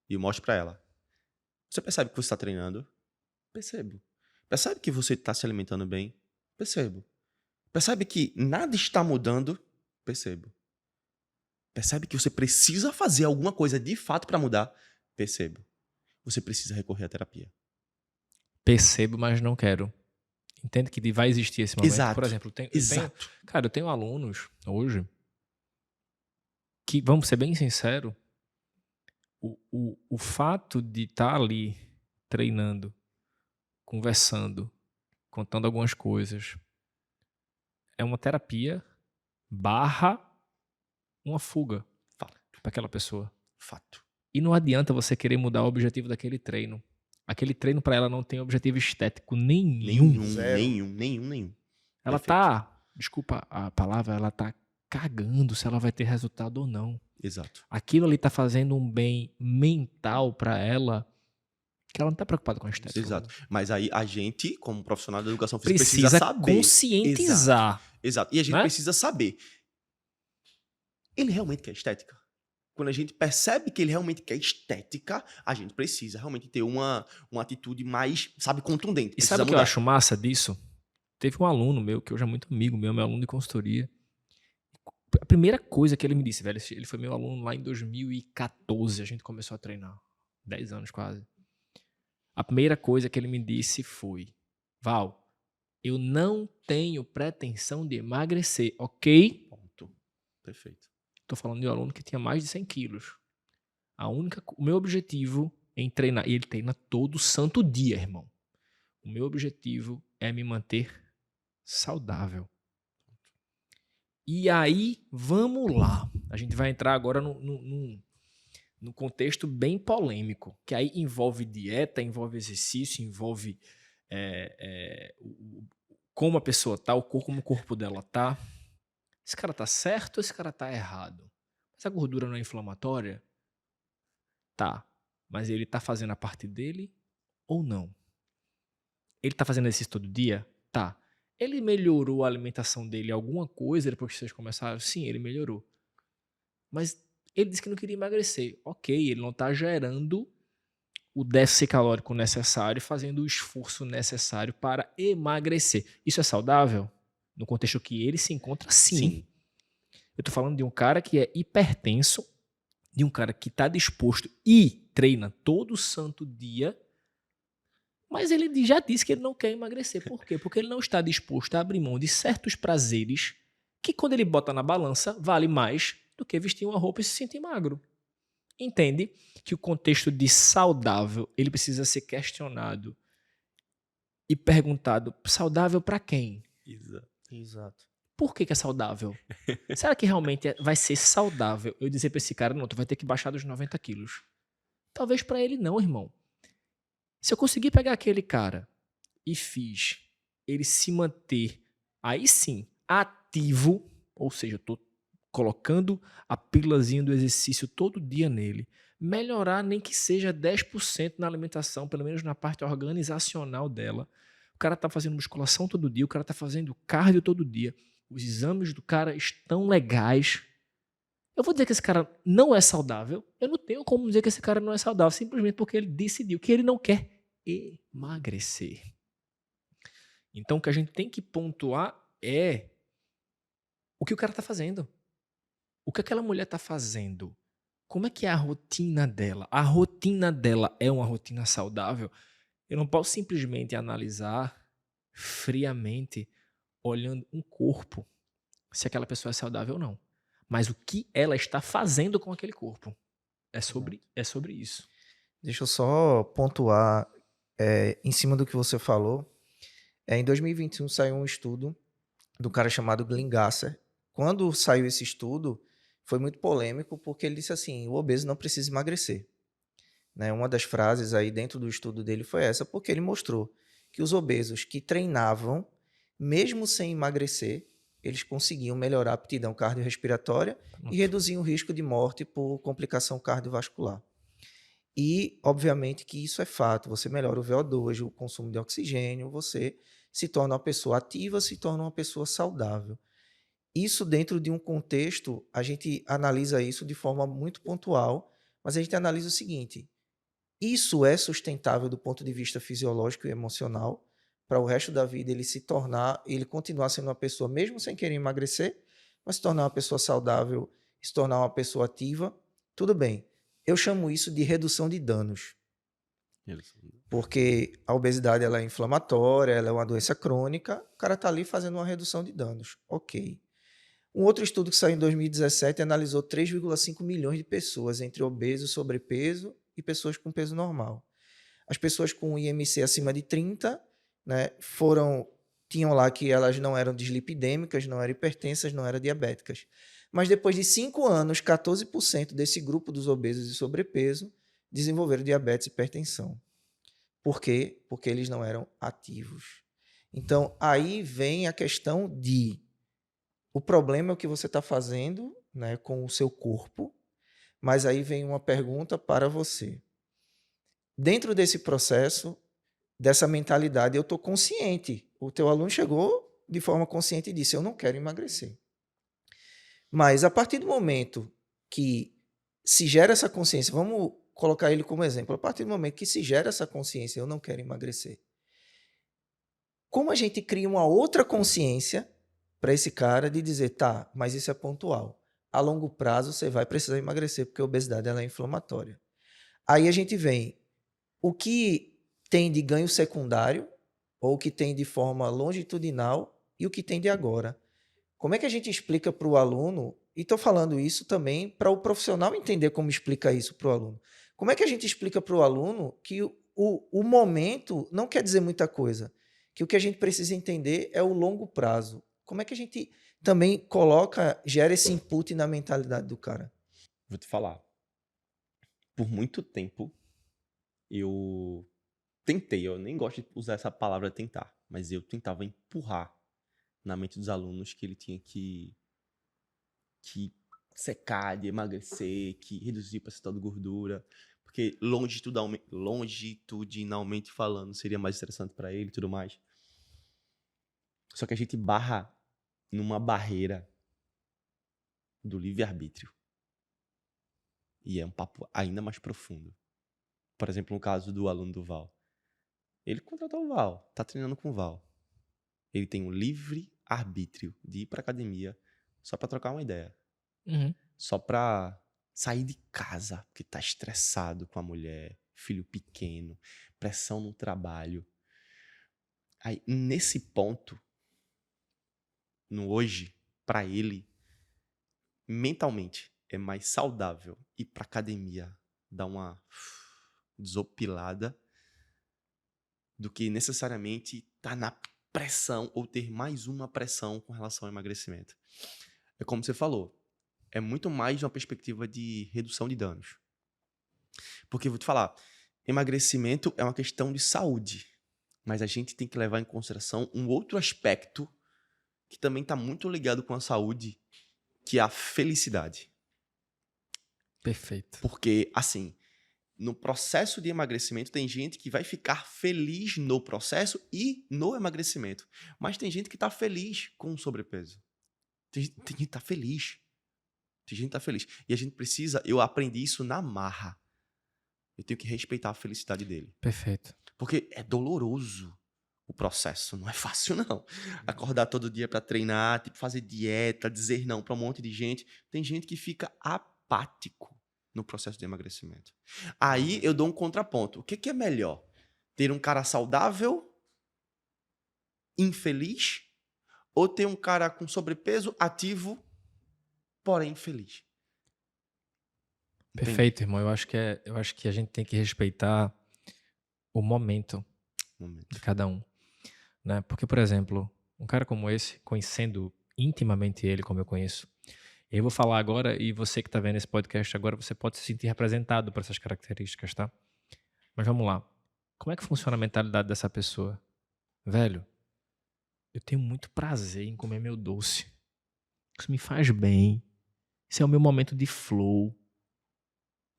Speaker 3: E eu mostro pra ela. Você percebe que você está treinando? Percebo. Percebe que você está se alimentando bem? Percebo. Percebe que nada está mudando? Percebo. Percebe que você precisa fazer alguma coisa de fato para mudar? Percebo. Você precisa recorrer à terapia.
Speaker 2: Percebo, mas não quero. Entende que vai existir esse momento?
Speaker 3: Exato.
Speaker 2: Por exemplo,
Speaker 3: Exato.
Speaker 2: eu tenho alunos hoje que, vamos ser bem sinceros, o fato de estar ali treinando, conversando, contando algumas coisas, é uma terapia barra uma fuga
Speaker 3: Fato.
Speaker 2: para aquela pessoa.
Speaker 3: Fato.
Speaker 2: E não adianta você querer mudar o objetivo daquele treino. Aquele treino para ela não tem objetivo estético nenhum.
Speaker 1: Zero.
Speaker 3: Nenhum.
Speaker 2: Ela
Speaker 3: Perfeito.
Speaker 2: tá, desculpa a palavra, ela tá cagando se ela vai ter resultado ou não.
Speaker 3: Exato.
Speaker 2: Aquilo ali tá fazendo um bem mental para ela que ela não tá preocupada com a estética.
Speaker 3: Exato. Mas aí a gente, como profissional da educação física, precisa
Speaker 2: Precisa
Speaker 3: saber.
Speaker 2: conscientizar.
Speaker 3: Exato. E a gente
Speaker 2: né?
Speaker 3: precisa saber. Ele realmente quer estética? Quando a gente percebe que ele realmente quer estética, a gente precisa realmente ter uma atitude mais, sabe, contundente.
Speaker 2: E
Speaker 3: Precisa
Speaker 2: sabe o que eu
Speaker 3: mudar.
Speaker 2: acho massa disso? Teve um aluno meu, que hoje é muito amigo meu aluno de consultoria. A primeira coisa que ele me disse, velho, ele foi meu aluno lá em 2014, a gente começou a treinar. 10 anos quase. A primeira coisa que ele me disse foi: Val, eu não tenho pretensão de emagrecer, ok?
Speaker 3: Ponto. Perfeito.
Speaker 2: Tô falando de um aluno que tinha mais de 100 quilos. O meu objetivo em treinar, e ele treina todo santo dia, irmão. O meu objetivo é me manter saudável. E aí, vamos lá. A gente vai entrar agora num contexto bem polêmico, que aí envolve dieta, envolve exercício, envolve como a pessoa tá, como o corpo dela tá. Esse cara tá certo ou esse cara tá errado? Mas a gordura não é inflamatória? Tá. Mas ele tá fazendo a parte dele ou não? Ele tá fazendo exercício todo dia? Tá. Ele melhorou a alimentação dele alguma coisa depois que vocês começaram? Sim, ele melhorou. Mas Ele disse que não queria emagrecer. Ok, ele não está gerando o déficit calórico necessário, fazendo o esforço necessário para emagrecer. Isso é saudável? No contexto que ele se encontra, sim. Eu estou falando de um cara que é hipertenso, de um cara que está disposto e treina todo santo dia, mas ele já disse que ele não quer emagrecer. Por quê? Porque ele não está disposto a abrir mão de certos prazeres que, quando ele bota na balança, vale mais do que vestir uma roupa e se sentir magro. Entende que o contexto de saudável ele precisa ser questionado e perguntado: saudável para quem?
Speaker 1: Exato.
Speaker 2: Por que é saudável? Será que realmente vai ser saudável eu dizer para esse cara: não, tu vai ter que baixar dos 90 quilos? Talvez para ele não, irmão. Se eu conseguir pegar aquele cara e fiz ele se manter, aí sim, ativo, ou seja, eu tô colocando a pílulazinha do exercício todo dia nele, melhorar nem que seja 10% na alimentação, pelo menos na parte organizacional dela. O cara tá fazendo musculação todo dia, o cara tá fazendo cardio todo dia, os exames do cara estão legais. Eu vou dizer que esse cara não é saudável? Eu não tenho como dizer que esse cara não é saudável, simplesmente porque ele decidiu que ele não quer emagrecer. Então o que a gente tem que pontuar é o que o cara tá fazendo. O que aquela mulher tá fazendo? Como é que é a rotina dela? A rotina dela é uma rotina saudável? Eu não posso simplesmente analisar friamente, olhando um corpo, se aquela pessoa é saudável ou não. Mas o que ela está fazendo com aquele corpo. É sobre isso.
Speaker 1: Deixa eu só pontuar em cima do que você falou. Em 2021 saiu um estudo do cara chamado Glenn Gasser. Quando saiu esse estudo, foi muito polêmico porque ele disse assim, o obeso não precisa emagrecer. Né? Uma das frases aí dentro do estudo dele foi essa, porque ele mostrou que os obesos que treinavam, mesmo sem emagrecer, eles conseguiam melhorar a aptidão cardiorrespiratória e reduziam o risco de morte por complicação cardiovascular. E, obviamente, que isso é fato. Você melhora o VO2, o consumo de oxigênio, você se torna uma pessoa ativa, se torna uma pessoa saudável. Isso dentro de um contexto, a gente analisa isso de forma muito pontual, mas a gente analisa o seguinte: isso é sustentável do ponto de vista fisiológico e emocional para o resto da vida ele continuar sendo uma pessoa, mesmo sem querer emagrecer, mas se tornar uma pessoa saudável, se tornar uma pessoa ativa, tudo bem. Eu chamo isso de redução de danos. Porque a obesidade ela é inflamatória, ela é uma doença crônica, o cara está ali fazendo uma redução de danos. Ok. Um outro estudo que saiu em 2017 analisou 3,5 milhões de pessoas entre obeso, sobrepeso e pessoas com peso normal. As pessoas com IMC acima de 30, né, tinham lá que elas não eram dislipidêmicas, não eram hipertensas, não eram diabéticas. Mas depois de 5 anos, 14% desse grupo dos obesos e sobrepeso desenvolveram diabetes e hipertensão. Por quê? Porque eles não eram ativos. Então, aí vem a questão de o problema é o que você está fazendo, né, com o seu corpo, mas aí vem uma pergunta para você. Dentro desse processo, dessa mentalidade, eu estou consciente. O teu aluno chegou de forma consciente e disse, eu não quero emagrecer. Mas a partir do momento que se gera essa consciência, vamos colocar ele como exemplo, a partir do momento que se gera essa consciência, eu não quero emagrecer. Como a gente cria uma outra consciência para esse cara de dizer, tá, mas isso é pontual. A longo prazo você vai precisar emagrecer porque a obesidade ela é inflamatória. Aí a gente vem o que tem de ganho secundário ou o que tem de forma longitudinal e o que tem de agora. Como é que a gente explica para o aluno, e estou falando isso também para o profissional entender como explica isso para o aluno. Como é que a gente explica para o aluno que o momento não quer dizer muita coisa, que o que a gente precisa entender é o longo prazo. Como é que a gente também gera esse input na mentalidade do cara?
Speaker 3: Vou te falar. Por muito tempo, eu tentei, eu nem gosto de usar essa palavra tentar, mas eu tentava empurrar na mente dos alunos que ele tinha que secar, de emagrecer, que reduzir o percentual de gordura, porque longitudinalmente falando seria mais interessante para ele e tudo mais. Só que a gente barra numa barreira do livre-arbítrio. E é um papo ainda mais profundo. Por exemplo, no caso do aluno do Val. Ele contratou o Val, tá treinando com o Val. Ele tem um livre arbítrio de ir pra academia só pra trocar uma ideia.
Speaker 2: Uhum.
Speaker 3: Só pra sair de casa, porque tá estressado com a mulher, filho pequeno, pressão no trabalho. Aí, nesse ponto, no hoje, pra ele, mentalmente, é mais saudável ir pra academia, dar uma desopilada, do que necessariamente estar na pressão ou ter mais uma pressão com relação ao emagrecimento. É como você falou, é muito mais uma perspectiva de redução de danos. Porque, vou te falar, emagrecimento é uma questão de saúde, mas a gente tem que levar em consideração um outro aspecto que também está muito ligado com a saúde, que é a felicidade.
Speaker 2: Perfeito.
Speaker 3: Porque, assim, no processo de emagrecimento, tem gente que vai ficar feliz no processo e no emagrecimento. Mas tem gente que tá feliz com o sobrepeso. Tem gente que tá feliz. Tem gente que tá feliz. E a gente precisa... Eu aprendi isso na marra. Eu tenho que respeitar a felicidade dele.
Speaker 2: Perfeito.
Speaker 3: Porque é doloroso o processo. Não é fácil, não. Acordar todo dia pra treinar, tipo, fazer dieta, dizer não pra um monte de gente. Tem gente que fica apático no processo de emagrecimento. Aí eu dou um contraponto. O que é melhor? Ter um cara saudável, infeliz, ou ter um cara com sobrepeso, ativo, porém infeliz? Entende?
Speaker 2: Perfeito, irmão. Eu acho que a gente tem que respeitar o momento de cada um, né? Porque, por exemplo, um cara como esse, conhecendo intimamente ele, como eu conheço, eu vou falar agora e você que está vendo esse podcast agora, você pode se sentir representado por essas características, tá? Mas vamos lá. Como é que funciona a mentalidade dessa pessoa? Velho, eu tenho muito prazer em comer meu doce. Isso me faz bem. Esse é o meu momento de flow.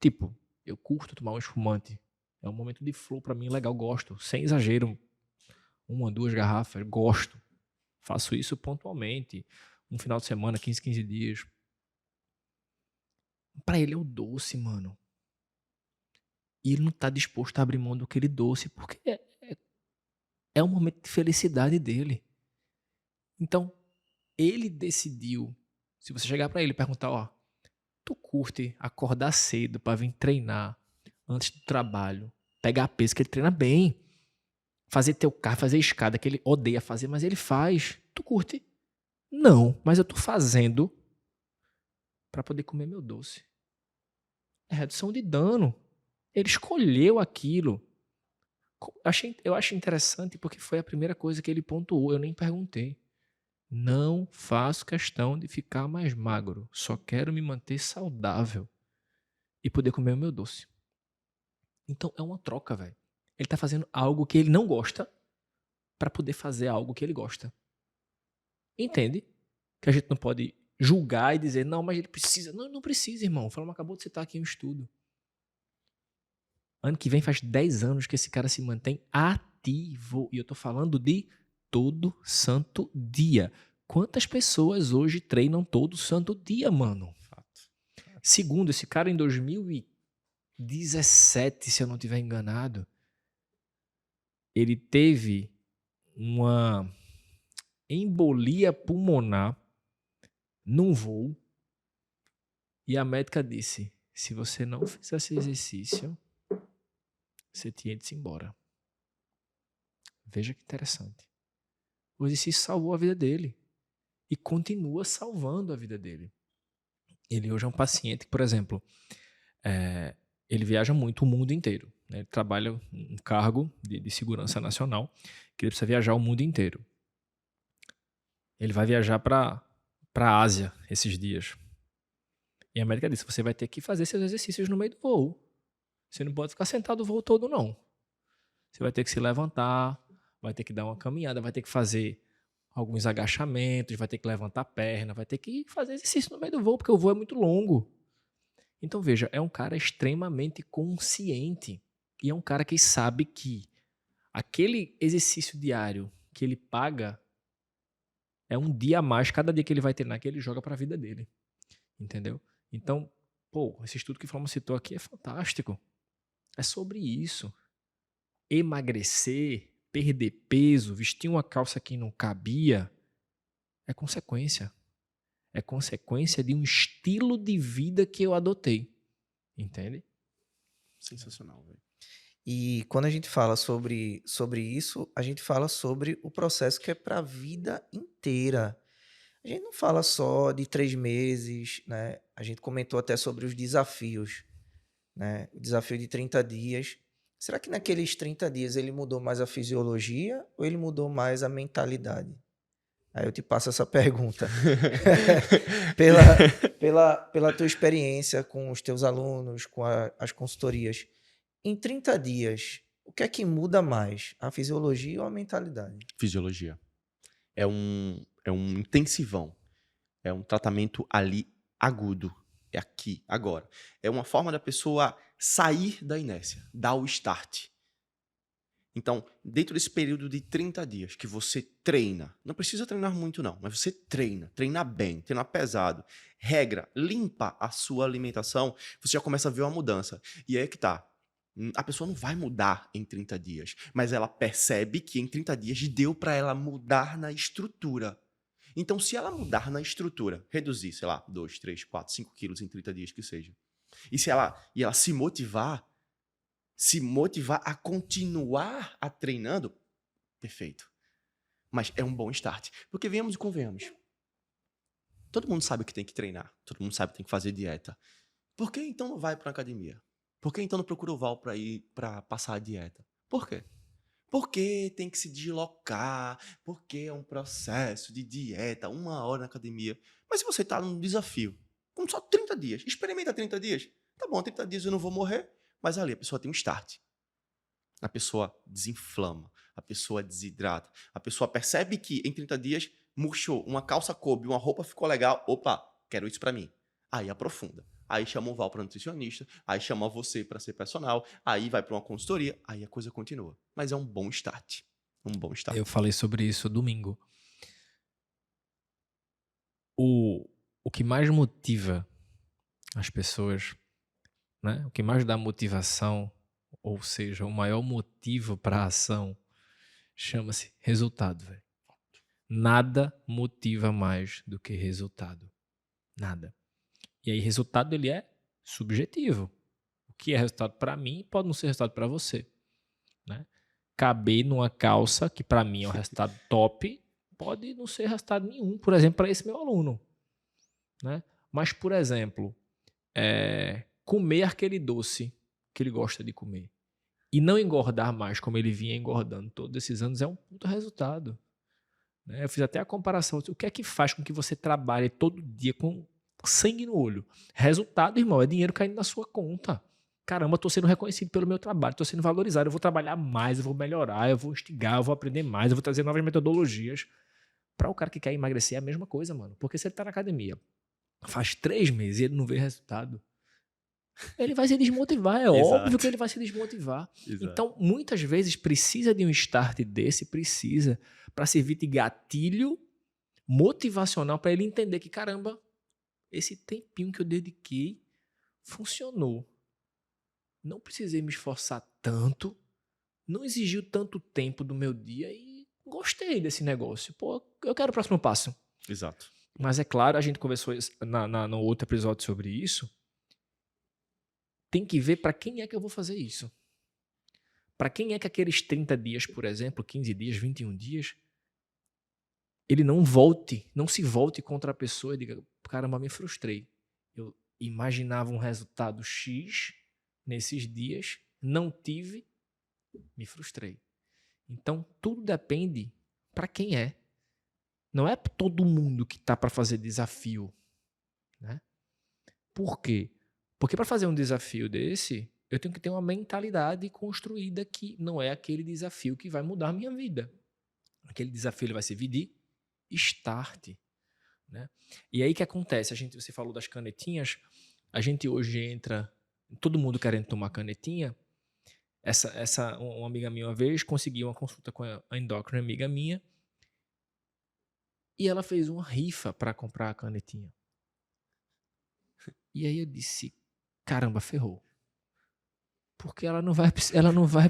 Speaker 2: Tipo, eu curto tomar um espumante. É um momento de flow pra mim legal, gosto. Sem exagero. 1, 2 garrafas, gosto. Faço isso pontualmente. Um final de semana, 15 dias. Pra ele é o doce, mano. E ele não tá disposto a abrir mão daquele doce, porque é um momento de felicidade dele. Então, ele decidiu. Se você chegar pra ele e perguntar, ó, tu curte acordar cedo pra vir treinar antes do trabalho, pegar peso, que ele treina bem, fazer teu carro, fazer escada, que ele odeia fazer, mas ele faz. Tu curte? Não, mas eu tô fazendo pra poder comer meu doce. É redução de dano. Ele escolheu aquilo. Eu acho interessante porque foi a primeira coisa que ele pontuou, eu nem perguntei. Não faço questão de ficar mais magro, só quero me manter saudável e poder comer o meu doce. Então é uma troca, velho. Ele tá fazendo algo que ele não gosta pra poder fazer algo que ele gosta. Entende? Que a gente não pode julgar e dizer, não, mas ele precisa. Não, não precisa, irmão. O Flamengo acabou de citar aqui um estudo. Ano que vem faz 10 anos que esse cara se mantém ativo. E eu tô falando de todo santo dia. Quantas pessoas hoje treinam todo santo dia, mano?
Speaker 3: Fato.
Speaker 2: Segundo, esse cara em 2017, se eu não estiver enganado, ele teve uma embolia pulmonar num voo e a médica disse, se você não fizesse exercício, você tinha de ir embora. Veja que interessante. O exercício salvou a vida dele e continua salvando a vida dele. Ele hoje é um paciente, por exemplo, ele viaja muito o mundo inteiro. Né? Ele trabalha um cargo de segurança nacional que ele precisa viajar o mundo inteiro. Ele vai viajar para a Ásia esses dias. E a médica disse, você vai ter que fazer seus exercícios no meio do voo. Você não pode ficar sentado o voo todo, não. Você vai ter que se levantar, vai ter que dar uma caminhada, vai ter que fazer alguns agachamentos, vai ter que levantar a perna, vai ter que fazer exercício no meio do voo, porque o voo é muito longo. Então, veja, é um cara extremamente consciente. E é um cara que sabe que aquele exercício diário que ele paga é um dia a mais, cada dia que ele vai treinar, que ele joga para a vida dele. Entendeu? Então, Pô, esse estudo que o Flávio citou aqui é fantástico. É sobre isso. Emagrecer, perder peso, vestir uma calça que não cabia, é consequência. É consequência de um estilo de vida que eu adotei. Entende?
Speaker 3: Sensacional, velho.
Speaker 1: E quando a gente fala sobre isso, a gente fala sobre o processo que é para a vida inteira. A gente não fala só de 3 meses, né? A gente comentou até sobre os desafios, né? O desafio de 30 dias. Será que naqueles 30 dias ele mudou mais a fisiologia ou ele mudou mais a mentalidade? Aí eu te passo essa pergunta. Pela tua experiência com os teus alunos, com as consultorias. Em 30 dias, o que é que muda mais? A fisiologia ou a mentalidade?
Speaker 3: Fisiologia. É um intensivão. É um tratamento ali agudo. É aqui, agora. É uma forma da pessoa sair da inércia, dar o start. Então, dentro desse período de 30 dias que você treina, não precisa treinar muito não, mas você treina bem, treina pesado, regra, limpa a sua alimentação, você já começa a ver uma mudança. E aí é que tá. A pessoa não vai mudar em 30 dias, mas ela percebe que em 30 dias deu para ela mudar na estrutura. Então, se ela mudar na estrutura, reduzir, sei lá, 2, 3, 4, 5 quilos em 30 dias que seja, e ela se motivar a continuar a treinando, perfeito. Mas é um bom start. Porque venhamos e convenhamos. Todo mundo sabe que tem que treinar. Todo mundo sabe que tem que fazer dieta. Por que então não vai para academia? Por que então não procura o Val para ir para passar a dieta? Por quê? Porque tem que se deslocar, porque é um processo de dieta, 1 hora na academia. Mas se você tá num desafio, com só 30 dias, experimenta 30 dias. Tá bom, 30 dias eu não vou morrer, mas ali a pessoa tem um start. A pessoa desinflama, a pessoa desidrata, a pessoa percebe que em 30 dias murchou, uma calça coube, uma roupa ficou legal, opa, quero isso pra mim. Aí aprofunda. Aí chama o Val para nutricionista, aí chama você para ser personal, aí vai para uma consultoria, aí a coisa continua. Mas é um bom start. Um bom start.
Speaker 2: Eu falei sobre isso domingo. O que mais motiva as pessoas, né? O que mais dá motivação, ou seja, o maior motivo para a ação, chama-se resultado, velho. Nada motiva mais do que resultado. Nada. E aí, resultado ele é subjetivo. O que é resultado para mim pode não ser resultado para você, né? Caber numa calça que para mim é um resultado top, pode não ser resultado nenhum, por exemplo, para esse meu aluno, né? Mas, por exemplo, comer aquele doce que ele gosta de comer e não engordar mais como ele vinha engordando todos esses anos é um puta resultado, né? Eu fiz até a comparação. O que é que faz com que você trabalhe todo dia com sangue no olho? Resultado, irmão, é dinheiro caindo na sua conta. Caramba, estou sendo reconhecido pelo meu trabalho, estou sendo valorizado, eu vou trabalhar mais, eu vou melhorar, eu vou instigar, eu vou aprender mais, eu vou trazer novas metodologias. Para o cara que quer emagrecer é a mesma coisa, mano. Porque se ele tá na academia faz 3 meses e ele não vê resultado, ele vai se desmotivar, é óbvio que ele vai se desmotivar.
Speaker 3: Exato.
Speaker 2: Então, muitas vezes precisa de um start desse, precisa, para servir de gatilho motivacional para ele entender que, caramba, esse tempinho que eu dediquei funcionou. Não precisei me esforçar tanto, não exigiu tanto tempo do meu dia e gostei desse negócio. Pô, eu quero o próximo passo.
Speaker 3: Exato.
Speaker 2: Mas é claro, a gente conversou no outro episódio sobre isso. Tem que ver para quem é que eu vou fazer isso. Para quem é que aqueles 30 dias, por exemplo, 15 dias, 21 dias, ele não se volte contra a pessoa e diga, caramba, me frustrei. Eu imaginava um resultado X nesses dias, não tive, me frustrei. Então, tudo depende para quem é. Não é todo mundo que está para fazer desafio, né? Por quê? Porque para fazer um desafio desse, eu tenho que ter uma mentalidade construída que não é aquele desafio que vai mudar a minha vida. Aquele desafio ele vai servir de start, né? E aí o que acontece? Você falou das canetinhas, a gente hoje entra, todo mundo querendo tomar canetinha. Uma amiga minha uma vez conseguiu uma consulta com a endócrina amiga minha e ela fez uma rifa para comprar a canetinha. E aí eu disse, caramba, ferrou. Porque ela não vai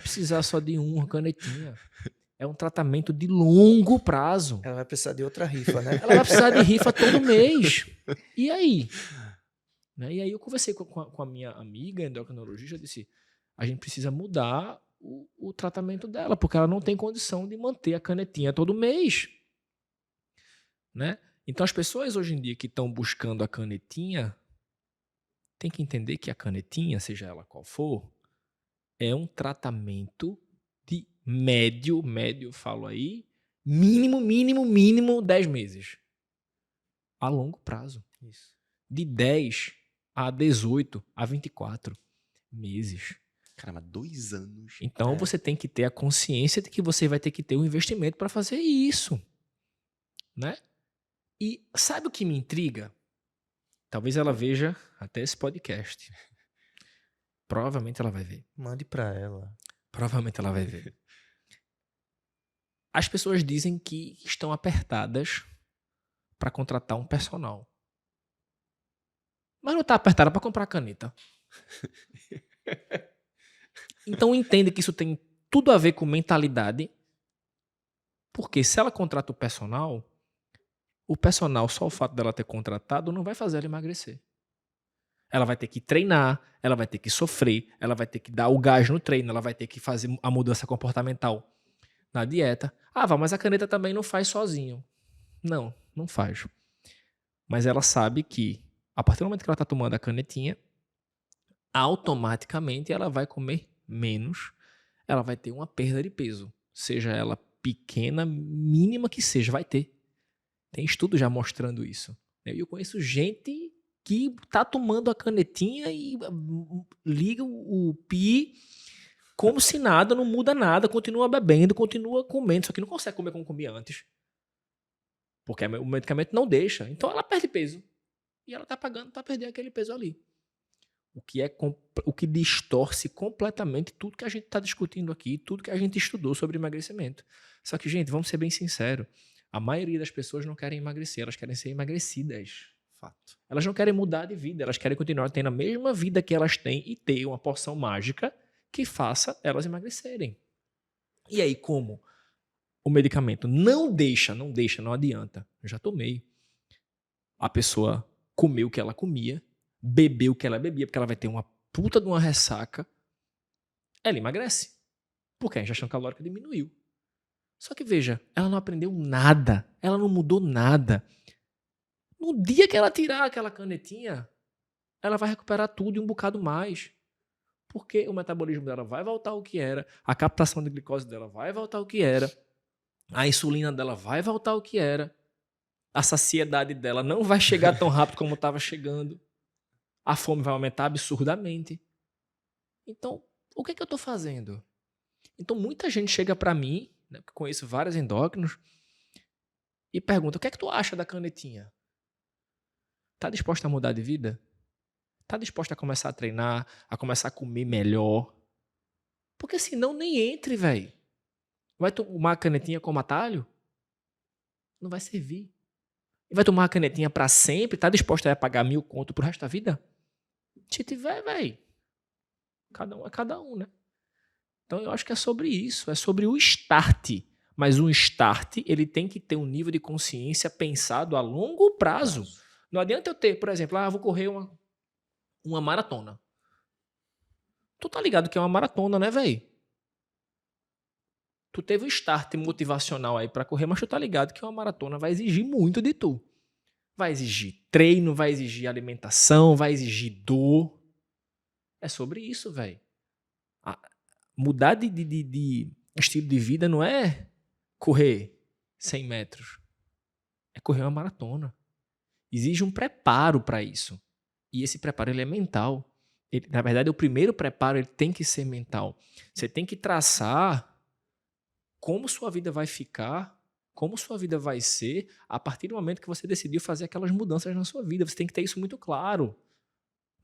Speaker 2: precisar só de uma canetinha. É um tratamento de longo prazo.
Speaker 1: Ela vai precisar de outra rifa, né?
Speaker 2: Ela vai precisar de rifa todo mês. E aí? Né? E aí eu conversei com a minha amiga endocrinologista, eu disse, a gente precisa mudar o tratamento dela, porque ela não tem condição de manter a canetinha todo mês. Né? Então as pessoas hoje em dia que estão buscando a canetinha, tem que entender que a canetinha, seja ela qual for, é um tratamento de médio, eu falo aí, mínimo 10 meses. A longo prazo.
Speaker 1: Isso.
Speaker 2: De 10 a 18 a 24 meses.
Speaker 3: Caramba, 2 anos.
Speaker 2: Então você tem que ter a consciência de que você vai ter que ter um investimento para fazer isso. Né? E sabe o que me intriga? Talvez ela veja até esse podcast. Provavelmente ela vai ver.
Speaker 1: Mande para ela.
Speaker 2: Provavelmente ela vai ver. As pessoas dizem que estão apertadas para contratar um personal. Mas não está apertada para comprar caneta. Então entende que isso tem tudo a ver com mentalidade. Porque se ela contrata o personal, só o fato dela ter contratado, não vai fazer ela emagrecer. Ela vai ter que treinar, ela vai ter que sofrer, ela vai ter que dar o gás no treino, ela vai ter que fazer a mudança comportamental na dieta. Ah, mas a caneta também não faz sozinho. Não, não faz. Mas ela sabe que, a partir do momento que ela está tomando a canetinha, automaticamente ela vai comer menos, ela vai ter uma perda de peso. Seja ela pequena, mínima que seja, vai ter. Tem estudo já mostrando isso. Eu conheço gente que tá tomando a canetinha e liga o pi como se nada, não muda nada, continua bebendo, continua comendo, só que não consegue comer como comia antes. Porque o medicamento não deixa. Então ela perde peso. E ela tá pagando para perder aquele peso ali. O que distorce completamente tudo que a gente está discutindo aqui, tudo que a gente estudou sobre emagrecimento. Só que, gente, vamos ser bem sinceros. A maioria das pessoas não querem emagrecer, elas querem ser emagrecidas.
Speaker 3: Fato.
Speaker 2: Elas não querem mudar de vida, elas querem continuar tendo a mesma vida que elas têm e ter uma porção mágica que faça elas emagrecerem. E aí, como o medicamento não adianta. Eu já tomei. A pessoa comeu o que ela comia, bebeu o que ela bebia, porque ela vai ter uma puta de uma ressaca, ela emagrece. Porque a ingestão calórica diminuiu. Só que veja, ela não aprendeu nada, ela não mudou nada. No dia que ela tirar aquela canetinha, ela vai recuperar tudo e um bocado mais. Porque o metabolismo dela vai voltar ao que era, a captação de glicose dela vai voltar ao que era, a insulina dela vai voltar ao que era, a saciedade dela não vai chegar tão rápido como estava chegando, a fome vai aumentar absurdamente. Então, o que é que eu estou fazendo? Então, muita gente chega para mim, né, porque conheço vários endócrinos, e pergunta, o que é que tu acha da canetinha? Tá disposta a mudar de vida? Tá disposta a começar a treinar, a começar a comer melhor? Porque senão nem entre, velho. Vai tomar a canetinha como atalho? Não vai servir. E vai tomar a canetinha pra sempre? Tá disposta a pagar 1.000 conto pro resto da vida? Se tiver, velho. Cada um é cada um, né? Então eu acho que é sobre isso. É sobre o start. Mas o start, ele tem que ter um nível de consciência pensado a longo prazo. Não adianta eu ter, por exemplo, vou correr uma maratona. Tu tá ligado que é uma maratona, né, velho? Tu teve um start motivacional aí pra correr, mas tu tá ligado que uma maratona vai exigir muito de tu. Vai exigir treino, vai exigir alimentação, vai exigir dor. É sobre isso, velho. Mudar de estilo de vida não é correr 100 metros. É correr uma maratona. Exige um preparo para isso. E esse preparo ele é mental. Na verdade, o primeiro preparo ele tem que ser mental. Você tem que traçar como sua vida vai ficar, como sua vida vai ser, a partir do momento que você decidiu fazer aquelas mudanças na sua vida. Você tem que ter isso muito claro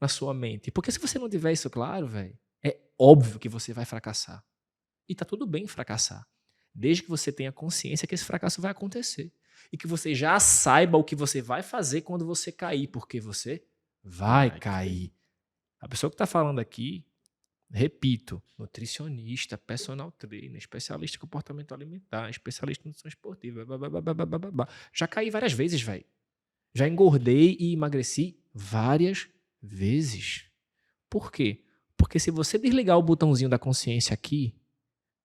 Speaker 2: na sua mente. Porque se você não tiver isso claro, velho, é óbvio que você vai fracassar. E tá tudo bem fracassar. Desde que você tenha consciência que esse fracasso vai acontecer. E que você já saiba o que você vai fazer quando você cair, porque você vai cair. A pessoa que está falando aqui, repito, nutricionista, personal trainer, especialista em comportamento alimentar, especialista em nutrição esportiva, babá. Já caí várias vezes, velho. Já engordei e emagreci várias vezes. Por quê? Porque se você desligar o botãozinho da consciência aqui,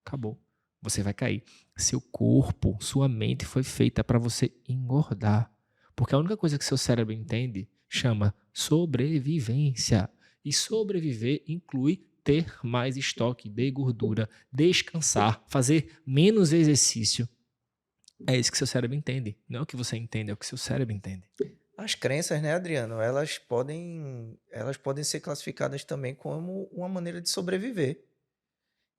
Speaker 2: acabou. Você vai cair. Seu corpo, sua mente foi feita para você engordar. Porque a única coisa que seu cérebro entende chama sobrevivência. E sobreviver inclui ter mais estoque de gordura, descansar, fazer menos exercício. É isso que seu cérebro entende. Não é o que você entende, é o que seu cérebro entende.
Speaker 1: As crenças, né, Adriano, elas podem ser classificadas também como uma maneira de sobreviver,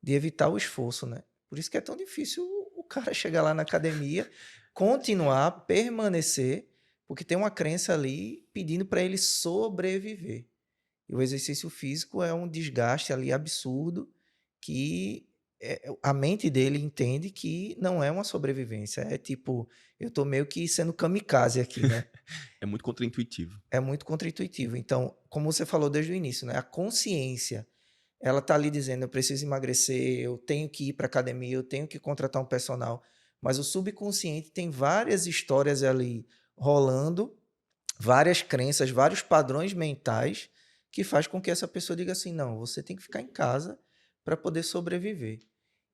Speaker 1: de evitar o esforço, né? Por isso que é tão difícil o cara chegar lá na academia, continuar, permanecer, porque tem uma crença ali pedindo para ele sobreviver. E o exercício físico é um desgaste ali absurdo que a mente dele entende que não é uma sobrevivência. É tipo, eu tô meio que sendo kamikaze aqui, né?
Speaker 3: É muito contraintuitivo.
Speaker 1: É muito contraintuitivo. Então, como você falou desde o início, né? A consciência, ela tá ali dizendo, eu preciso emagrecer, eu tenho que ir para academia, eu tenho que contratar um personal. Mas o subconsciente tem várias histórias ali rolando, várias crenças, vários padrões mentais que faz com que essa pessoa diga assim, não, você tem que ficar em casa para poder sobreviver.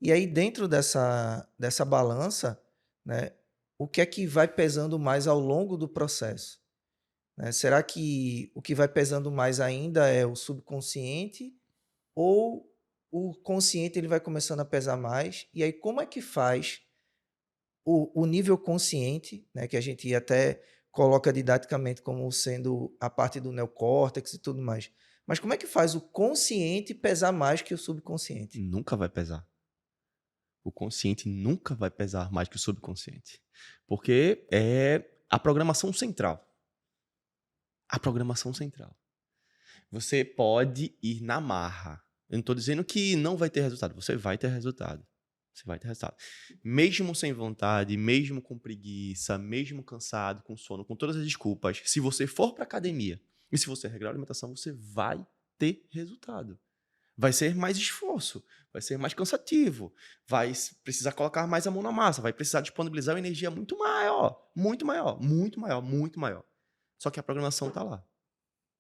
Speaker 1: E aí, dentro dessa balança, né, o que é que vai pesando mais ao longo do processo? Né? Será que o que vai pesando mais ainda é o subconsciente ou o consciente ele vai começando a pesar mais? E aí, como é que faz o nível consciente, né, que a gente até coloca didaticamente como sendo a parte do neocórtex e tudo mais, mas como é que faz o consciente pesar mais que o subconsciente?
Speaker 3: Nunca vai pesar. O consciente nunca vai pesar mais que o subconsciente. Porque é a programação central. A programação central. Você pode ir na marra. Eu não estou dizendo que não vai ter resultado. Você vai ter resultado. Você vai ter resultado. Mesmo sem vontade, mesmo com preguiça, mesmo cansado, com sono, com todas as desculpas, se você for para academia e se você regrar a alimentação, você vai ter resultado. Vai ser mais esforço, vai ser mais cansativo, vai precisar colocar mais a mão na massa, vai precisar disponibilizar uma energia muito maior, muito maior, muito maior, muito maior. Só que a programação tá lá.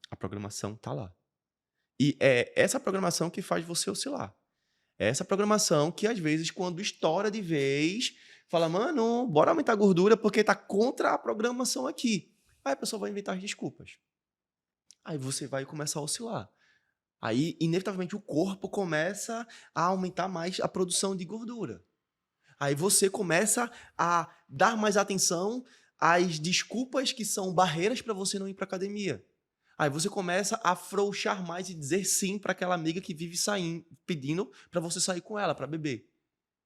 Speaker 3: A programação tá lá. E é essa programação que faz você oscilar. É essa programação que, às vezes, quando estoura de vez, fala, mano, bora aumentar a gordura porque tá contra a programação aqui. Aí a pessoa vai inventar as desculpas. Aí você vai começar a oscilar. Aí, inevitavelmente, o corpo começa a aumentar mais a produção de gordura. Aí você começa a dar mais atenção às desculpas que são barreiras para você não ir para academia. Aí você começa a afrouxar mais e dizer sim para aquela amiga que vive saindo, pedindo para você sair com ela, para beber.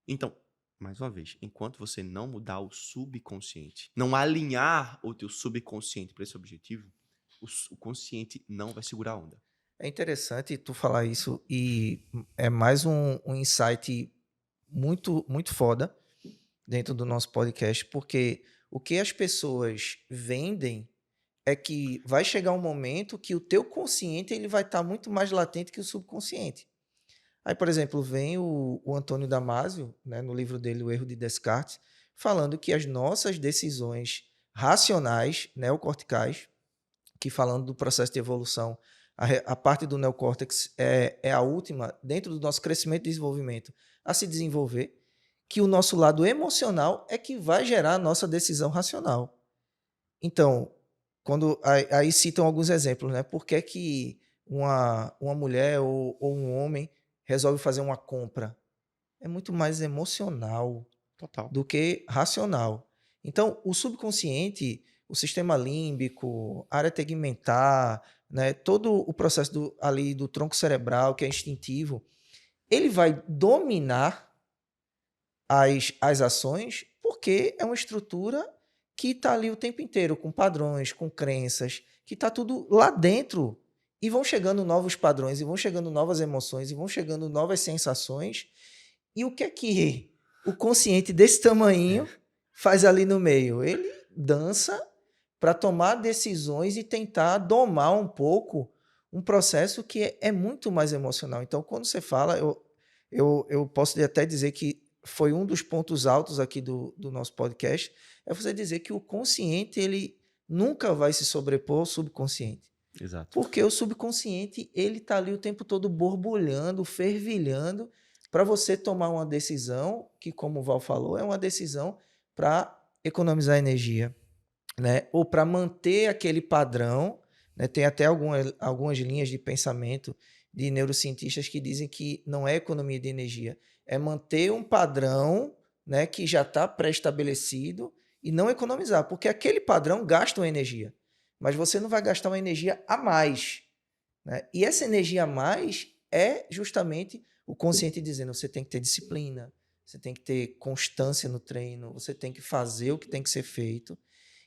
Speaker 3: Então, mais uma vez, enquanto você não mudar o subconsciente, não alinhar o teu subconsciente para esse objetivo, o consciente não vai segurar a onda.
Speaker 1: É interessante tu falar isso e é mais um insight muito, muito foda dentro do nosso podcast, porque o que as pessoas vendem é que vai chegar um momento que o teu consciente ele vai estar muito mais latente que o subconsciente. Aí, por exemplo, vem o Antônio Damasio, né, no livro dele, O Erro de Descartes, falando que as nossas decisões racionais, neocorticais, que falando do processo de evolução, a parte do neocórtex é a última, dentro do nosso crescimento e desenvolvimento, a se desenvolver, que o nosso lado emocional é que vai gerar a nossa decisão racional. Então, aí citam alguns exemplos, né? Por que é que uma mulher ou um homem resolve fazer uma compra? É muito mais emocional
Speaker 3: Total.
Speaker 1: do que racional. Então, o subconsciente, o sistema límbico, a área tegmentar, né, todo o processo ali do tronco cerebral, que é instintivo, ele vai dominar as ações porque é uma estrutura que está ali o tempo inteiro, com padrões, com crenças, que está tudo lá dentro. E vão chegando novos padrões, e vão chegando novas emoções, e vão chegando novas sensações. E o que é que o consciente desse tamanho faz ali no meio? Ele dança para tomar decisões e tentar domar um pouco um processo que é muito mais emocional. Então, quando você fala, eu posso até dizer que foi um dos pontos altos aqui do nosso podcast, é você dizer que o consciente, ele nunca vai se sobrepor ao subconsciente.
Speaker 3: Exato.
Speaker 1: Porque o subconsciente, ele está ali o tempo todo borbulhando, fervilhando, para você tomar uma decisão, que como o Val falou, é uma decisão para economizar energia, né? Ou para manter aquele padrão, né? Tem até algumas linhas de pensamento de neurocientistas que dizem que não é economia de energia, é manter um padrão, né, que já está pré-estabelecido e não economizar, porque aquele padrão gasta uma energia, mas você não vai gastar uma energia a mais, né? E essa energia a mais é justamente o consciente dizendo: você tem que ter disciplina, você tem que ter constância no treino, você tem que fazer o que tem que ser feito.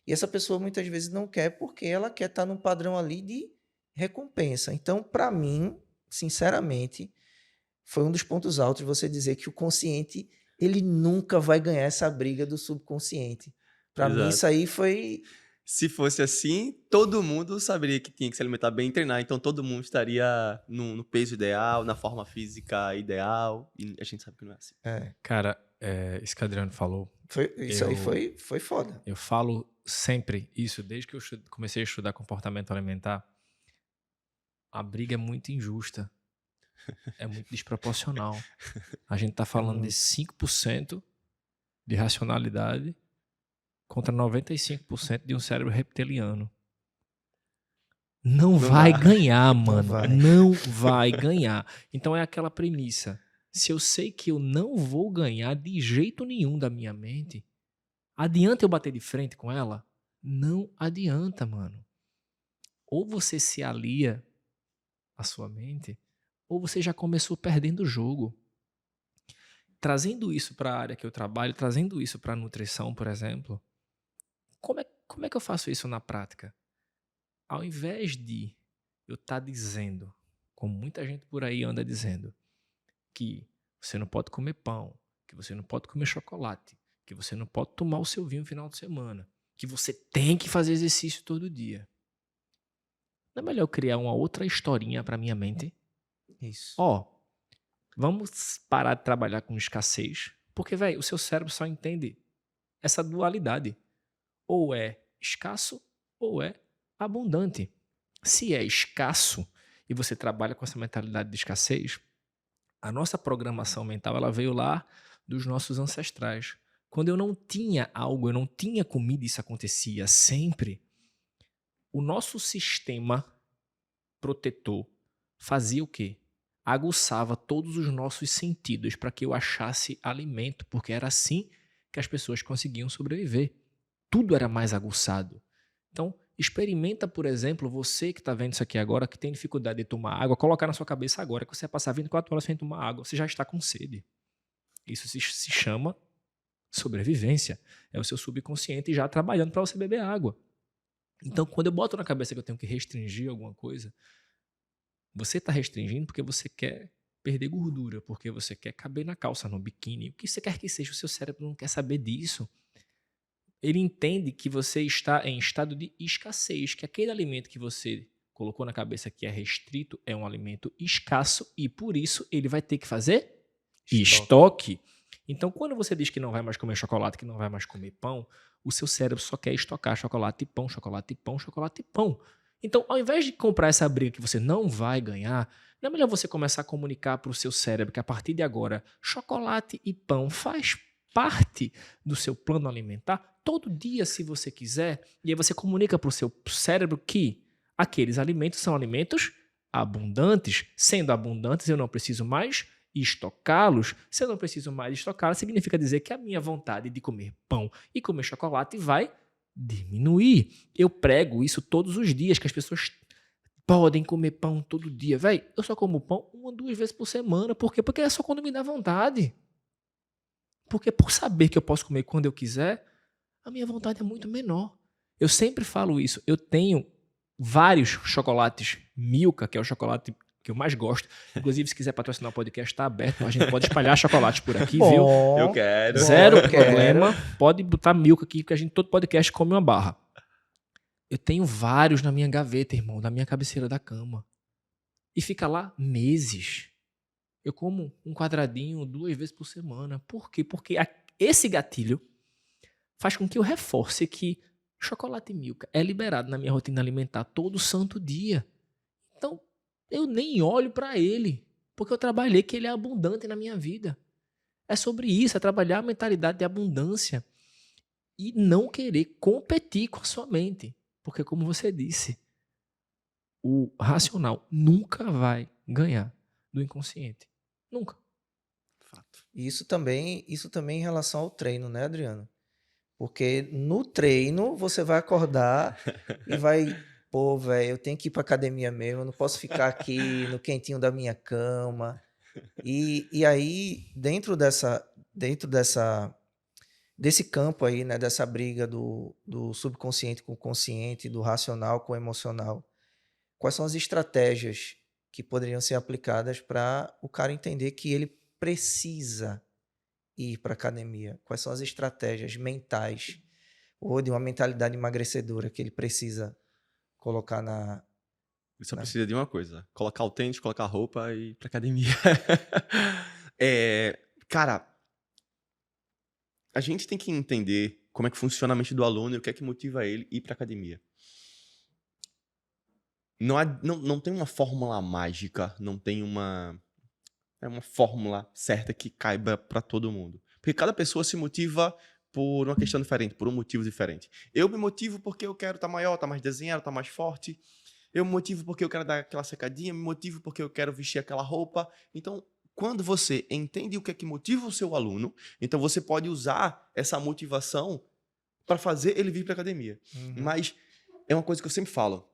Speaker 1: E essa pessoa muitas vezes não quer porque ela quer estar num padrão ali de recompensa. Então, para mim, sinceramente, foi um dos pontos altos você dizer que o consciente, ele nunca vai ganhar essa briga do subconsciente. Para mim, isso aí foi...
Speaker 3: Se fosse assim, todo mundo saberia que tinha que se alimentar bem e treinar. Então, todo mundo estaria no peso ideal, na forma física ideal. E a gente sabe que não é assim.
Speaker 2: Cara, isso que o Adriano falou,
Speaker 1: Aí foi foda.
Speaker 2: eu falo sempre isso, desde que eu comecei a estudar comportamento alimentar. A briga é muito injusta. É muito desproporcional. A gente tá falando de 5% de racionalidade contra 95% de um cérebro reptiliano. Não vai ganhar, mano. Não vai ganhar. Então é aquela premissa. Se eu sei que eu não vou ganhar de jeito nenhum da minha mente, adianta eu bater de frente com ela? Não adianta, mano. Ou você se alia à sua mente, ou você já começou perdendo o jogo. Trazendo isso para a área que eu trabalho, trazendo isso para a nutrição, por exemplo, como é que eu faço isso na prática? Ao invés de eu estar dizendo, como muita gente por aí anda dizendo, que você não pode comer pão, que você não pode comer chocolate, que você não pode tomar o seu vinho no final de semana, que você tem que fazer exercício todo dia. Não é melhor eu criar uma outra historinha para minha mente?
Speaker 1: Isso.
Speaker 2: Vamos parar de trabalhar com escassez, porque, velho, o seu cérebro só entende essa dualidade. Ou é escasso ou é abundante. Se é escasso e você trabalha com essa mentalidade de escassez, a nossa programação mental ela veio lá dos nossos ancestrais. Quando eu não tinha algo, eu não tinha comida, isso acontecia sempre. O nosso sistema protetor fazia o quê? Aguçava todos os nossos sentidos para que eu achasse alimento, porque era assim que as pessoas conseguiam sobreviver. Tudo era mais aguçado. Então, experimenta, por exemplo, você que está vendo isso aqui agora, que tem dificuldade de tomar água, colocar na sua cabeça agora que você vai passar 24 horas sem tomar água, você já está com sede. Isso se chama sobrevivência. É o seu subconsciente já trabalhando para você beber água. Então, quando eu boto na cabeça que eu tenho que restringir alguma coisa, você está restringindo porque você quer perder gordura, porque você quer caber na calça, no biquíni, o que você quer que seja, o seu cérebro não quer saber disso. Ele entende que você está em estado de escassez, que aquele alimento que você colocou na cabeça que é restrito é um alimento escasso e, por isso, ele vai ter que fazer estoque. Então, quando você diz que não vai mais comer chocolate, que não vai mais comer pão, o seu cérebro só quer estocar chocolate e pão, chocolate e pão, chocolate e pão. Então, ao invés de comprar essa briga que você não vai ganhar, não é melhor você começar a comunicar para o seu cérebro que, a partir de agora, chocolate e pão faz parte do seu plano alimentar todo dia, se você quiser, e aí você comunica para o seu cérebro que aqueles alimentos são alimentos abundantes. Sendo abundantes, eu não preciso mais estocá-los. Se eu não preciso mais estocá-los, significa dizer que a minha vontade de comer pão e comer chocolate vai diminuir. Eu prego isso todos os dias, que as pessoas podem comer pão todo dia. Véi, eu só como pão 1 ou 2 vezes por semana. Por quê? Porque é só quando me dá vontade. Porque por saber que eu posso comer quando eu quiser, a minha vontade é muito menor. Eu sempre falo isso. Eu tenho vários chocolates Milka, que é o chocolate que eu mais gosto. Inclusive, se quiser patrocinar o podcast, está aberto. A gente pode espalhar chocolate por aqui, viu?
Speaker 3: Eu quero.
Speaker 2: Zero problema. Pode botar Milka aqui, porque a gente, todo podcast, come uma barra. Eu tenho vários na minha gaveta, irmão, na minha cabeceira da cama. e fica lá meses. Eu como um quadradinho 2 vezes por semana. Por quê? Porque esse gatilho faz com que eu reforce que chocolate Milka é liberado na minha rotina alimentar todo santo dia. Então, eu nem olho para ele, porque eu trabalhei que ele é abundante na minha vida. É sobre isso, é trabalhar a mentalidade de abundância e não querer competir com a sua mente. Porque, como você disse, o racional nunca vai ganhar do inconsciente. Nunca.
Speaker 3: Fato.
Speaker 1: E isso também em relação ao treino, né, Adriano? Porque no treino você vai acordar e vai, pô, velho, eu tenho que ir pra academia mesmo, eu não posso ficar aqui no quentinho da minha cama. E aí, desse campo aí, né, dessa briga do subconsciente com o consciente, do racional com o emocional, quais são as estratégias que poderiam ser aplicadas para o cara entender que ele precisa ir para academia? Quais são as estratégias mentais ou de uma mentalidade emagrecedora que ele precisa colocar
Speaker 3: Ele só
Speaker 1: na...
Speaker 3: precisa de uma coisa: colocar o tênis, colocar a roupa e ir pra academia. Cara, a gente tem que entender como é que funciona a mente do aluno e o que é que motiva ele ir pra academia. Não tem uma fórmula mágica, não tem uma fórmula certa que caiba pra todo mundo. Porque cada pessoa se motiva por uma questão diferente, por um motivo diferente. Eu me motivo porque eu quero estar maior, estar mais desenhado, estar mais forte. Eu me motivo porque eu quero dar aquela secadinha, me motivo porque eu quero vestir aquela roupa. Então, quando você entende o que é que motiva o seu aluno, então você pode usar essa motivação para fazer ele vir para a academia.
Speaker 1: Uhum.
Speaker 3: Mas é uma coisa que eu sempre falo: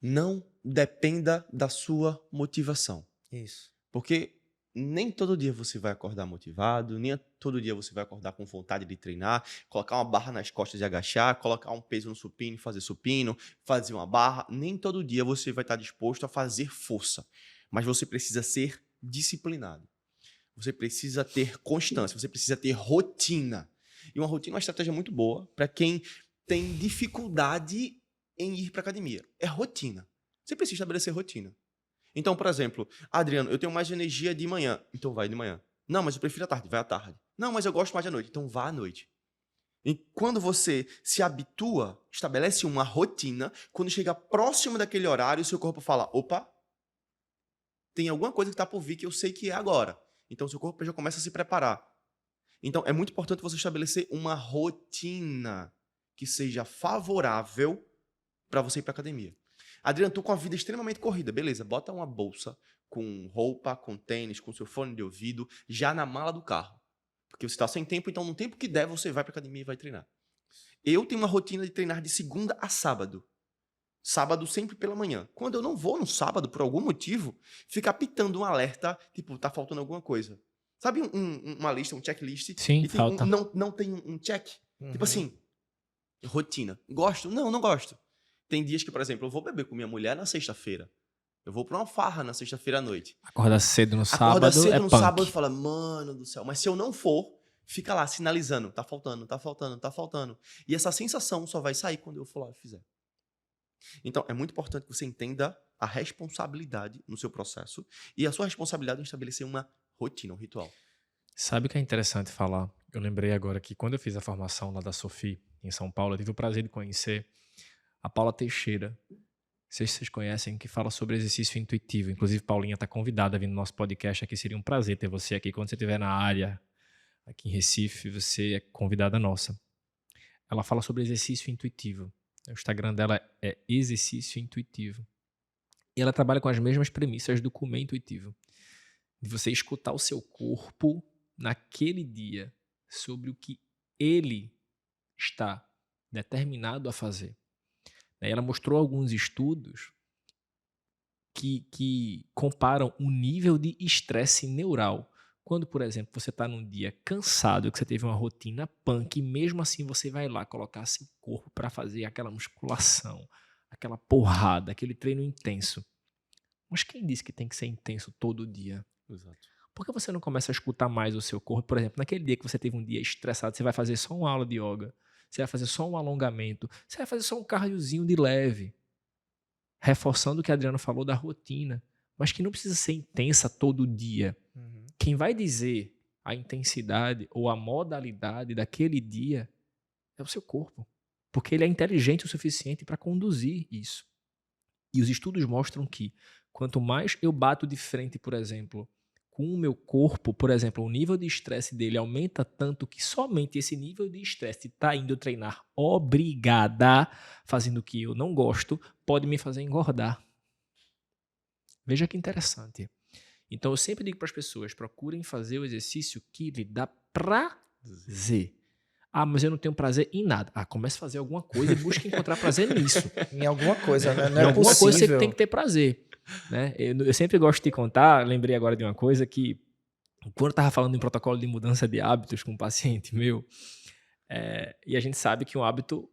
Speaker 3: não dependa da sua motivação.
Speaker 1: Isso.
Speaker 3: Porque nem todo dia você vai acordar motivado, nem todo dia você vai acordar com vontade de treinar, colocar uma barra nas costas e agachar, colocar um peso no supino e fazer supino, fazer uma barra. Nem todo dia você vai estar disposto a fazer força. Mas você precisa ser disciplinado. Você precisa ter constância, você precisa ter rotina. E uma rotina é uma estratégia muito boa para quem tem dificuldade em ir para academia. É rotina. Você precisa estabelecer rotina. Então, por exemplo, Adriano, eu tenho mais energia de manhã, então vai de manhã. Não, mas eu prefiro à tarde, vai à tarde. Não, mas eu gosto mais da noite, então vá à noite. E quando você se habitua, estabelece uma rotina, quando chega próximo daquele horário, o seu corpo fala: opa, tem alguma coisa que está por vir que eu sei que é agora. Então, o seu corpo já começa a se preparar. Então, é muito importante você estabelecer uma rotina que seja favorável para você ir para academia. Adriano, tô com a vida extremamente corrida. Beleza, bota uma bolsa com roupa, com tênis, com seu fone de ouvido, já na mala do carro. Porque você está sem tempo, então no tempo que der, você vai para academia e vai treinar. Eu tenho uma rotina de treinar de segunda a sábado. Sábado sempre pela manhã. Quando eu não vou no sábado, por algum motivo, fica pitando um alerta, tipo, tá faltando alguma coisa. Sabe uma lista, um checklist?
Speaker 2: Sim,
Speaker 3: E tem
Speaker 2: falta.
Speaker 3: não tem um check?
Speaker 1: Uhum.
Speaker 3: Tipo assim, rotina. Gosto? Não gosto. Tem dias que, por exemplo, eu vou beber com minha mulher na sexta-feira. Eu vou pra uma farra na sexta-feira à noite.
Speaker 2: Acordar cedo no sábado
Speaker 3: Acorda cedo
Speaker 2: é
Speaker 3: no
Speaker 2: punk.
Speaker 3: sábado e fala: mano do céu. Mas se eu não for, fica lá sinalizando: tá faltando, tá faltando, tá faltando. E essa sensação só vai sair quando eu for lá e fizer. Então, é muito importante que você entenda a responsabilidade no seu processo e a sua responsabilidade em estabelecer uma rotina, um ritual.
Speaker 2: Sabe o que é interessante falar? Eu lembrei agora que quando eu fiz a formação lá da Sophie, em São Paulo, eu tive o prazer de conhecer a Paula Teixeira. Não sei se vocês conhecem, que fala sobre exercício intuitivo. Inclusive, Paulinha está convidada a vir no nosso podcast aqui. Seria um prazer ter você aqui. Quando você estiver na área, aqui em Recife, você é convidada nossa. Ela fala sobre exercício intuitivo. O Instagram dela é Exercício Intuitivo. E ela trabalha com as mesmas premissas do Comer Intuitivo. De você escutar o seu corpo naquele dia sobre o que ele está determinado a fazer. Ela mostrou alguns estudos que comparam o nível de estresse neural. Quando, por exemplo, você está num dia cansado, que você teve uma rotina punk, e mesmo assim você vai lá colocar seu corpo para fazer aquela musculação, aquela porrada, aquele treino intenso. Mas quem disse que tem que ser intenso todo dia?
Speaker 3: Exato.
Speaker 2: Por que você não começa a escutar mais o seu corpo? Por exemplo, naquele dia que você teve um dia estressado, você vai fazer só uma aula de yoga, você vai fazer só um alongamento, você vai fazer só um cardiozinho de leve, reforçando o que a Adriana falou da rotina, mas que não precisa ser intensa todo dia.
Speaker 1: Uhum.
Speaker 2: Quem vai dizer a intensidade ou a modalidade daquele dia é o seu corpo, porque ele é inteligente o suficiente para conduzir isso. E os estudos mostram que quanto mais eu bato de frente, por exemplo, com o meu corpo, por exemplo, o nível de estresse dele aumenta tanto que somente esse nível de estresse de estar indo treinar obrigada, fazendo o que eu não gosto, pode me fazer engordar. Veja que interessante. Então eu sempre digo para as pessoas, procurem fazer o exercício que lhe dá prazer. Ah, mas eu não tenho prazer em nada. Ah, comece a fazer alguma coisa e busque encontrar prazer nisso.
Speaker 1: Em alguma coisa, né? Não
Speaker 2: Em
Speaker 1: é
Speaker 2: alguma
Speaker 1: possível.
Speaker 2: coisa você tem que ter prazer. Né? Eu sempre gosto de contar, lembrei agora de uma coisa que, quando eu estava falando em protocolo de mudança de hábitos com um paciente meu, e a gente sabe que um hábito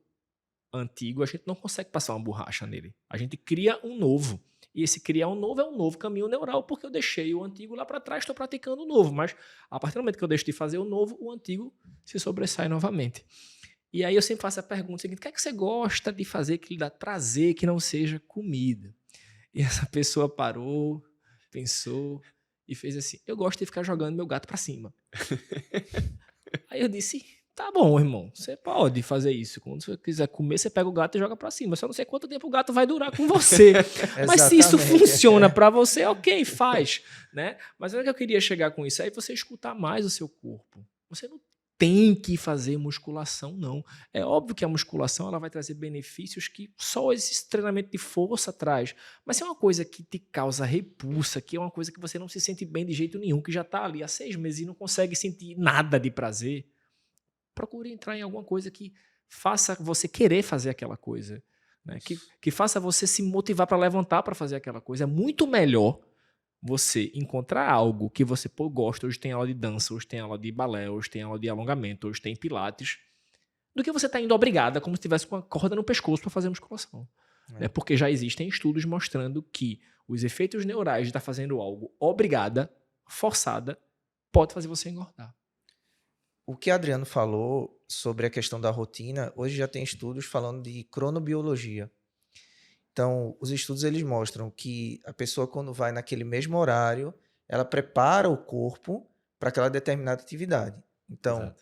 Speaker 2: antigo, a gente não consegue passar uma borracha nele. A gente cria um novo. E esse criar um novo é um novo caminho neural, porque eu deixei o antigo lá para trás, estou praticando o novo. Mas a partir do momento que eu deixo de fazer o novo, o antigo se sobressai novamente. E aí eu sempre faço a pergunta seguinte: o que é que você gosta de fazer que lhe dá prazer, que não seja comida? E essa pessoa parou, pensou e fez assim: eu gosto de ficar jogando meu gato para cima. Aí eu disse: tá bom, irmão, você pode fazer isso. Quando você quiser comer, você pega o gato e joga pra cima. Eu só não sei quanto tempo o gato vai durar com você. Mas se isso funciona pra você, ok, faz. Né? Mas onde é que eu queria chegar com isso? Aí você escutar mais o seu corpo. Você não tem que fazer musculação, não. É óbvio que a musculação ela vai trazer benefícios que só esse treinamento de força traz. Mas se é uma coisa que te causa repulsa, que é uma coisa que você não se sente bem de jeito nenhum, que já está ali há 6 meses e não consegue sentir nada de prazer, procure entrar em alguma coisa que faça você querer fazer aquela coisa. Né? Que faça você se motivar para levantar para fazer aquela coisa. É muito melhor você encontrar algo que você gosta. Hoje tem aula de dança, hoje tem aula de balé, hoje tem aula de alongamento, hoje tem pilates, do que você estar indo obrigada como se tivesse com uma corda no pescoço para fazer musculação. Né? Porque já existem estudos mostrando que os efeitos neurais de estar fazendo algo obrigada, forçada, pode fazer você engordar.
Speaker 1: O que Adriano falou sobre a questão da rotina, hoje já tem estudos falando de cronobiologia. Então, os estudos eles mostram que a pessoa, quando vai naquele mesmo horário, ela prepara o corpo para aquela determinada atividade. Então,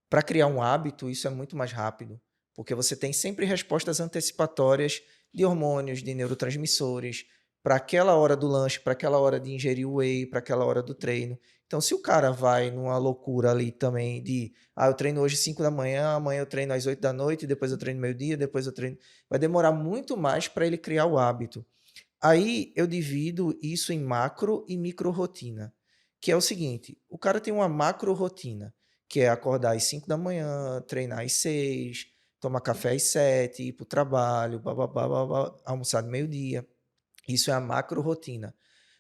Speaker 1: para criar um hábito, isso é muito mais rápido, porque você tem sempre respostas antecipatórias de hormônios, de neurotransmissores, para aquela hora do lanche, para aquela hora de ingerir whey, para aquela hora do treino. Então, se o cara vai numa loucura ali também de, eu treino hoje 5 da manhã, amanhã eu treino às 8 da noite, depois eu treino meio-dia, depois eu treino... Vai demorar muito mais para ele criar o hábito. Aí eu divido isso em macro e micro rotina, que é o seguinte, o cara tem uma macro rotina, que é acordar às 5 da manhã, treinar às 6, tomar café às 7, ir para o trabalho, almoçar de meio-dia. Isso é a macro rotina.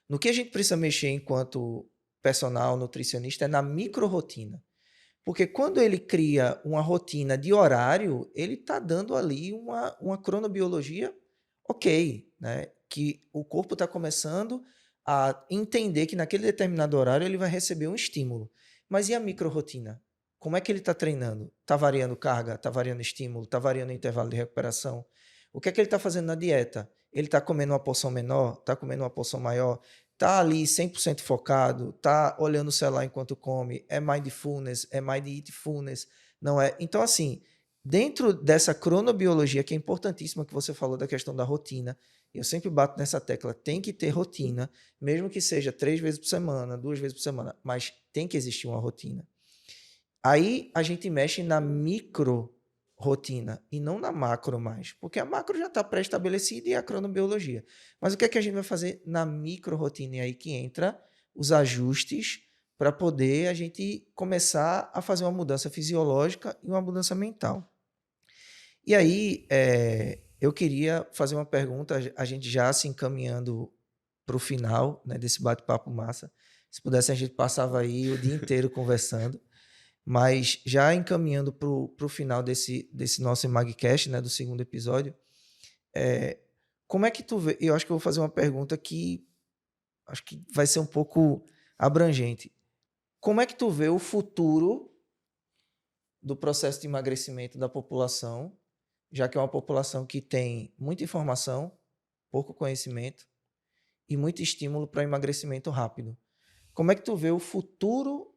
Speaker 1: No que a gente precisa mexer enquanto personal nutricionista é na micro rotina. Porque quando ele cria uma rotina de horário, ele está dando ali uma cronobiologia ok, né? Que o corpo está começando a entender que naquele determinado horário ele vai receber um estímulo. Mas e a micro-rotina? Como é que ele está treinando? Está variando carga? Está variando estímulo? Está variando intervalo de recuperação? O que é que ele está fazendo na dieta? Ele está comendo uma porção menor? Está comendo uma porção maior? Está ali 100% focado? Está olhando o celular enquanto come? É mindfulness? É mind eatfulness? Não é? Então, assim, dentro dessa cronobiologia, que é importantíssima, que você falou da questão da rotina, eu sempre bato nessa tecla, tem que ter rotina, mesmo que seja 3 vezes por semana, 2 vezes por semana, mas tem que existir uma rotina. Aí a gente mexe na micro rotina e não na macro mais, porque a macro já está pré-estabelecida e é a cronobiologia. Mas o que é que a gente vai fazer na micro rotina? E aí que entra os ajustes para poder a gente começar a fazer uma mudança fisiológica e uma mudança mental. E aí, eu queria fazer uma pergunta, a gente já se encaminhando para o final, né, desse bate-papo massa. Se pudesse, a gente passava aí o dia inteiro conversando. Mas já encaminhando para o final desse nosso Magcast, né, do segundo episódio, como é que tu vê? Eu acho que eu vou fazer uma pergunta que acho que vai ser um pouco abrangente. Como é que tu vê o futuro do processo de emagrecimento da população, já que é uma população que tem muita informação, pouco conhecimento, e muito estímulo para emagrecimento rápido. Como é que tu vê o futuro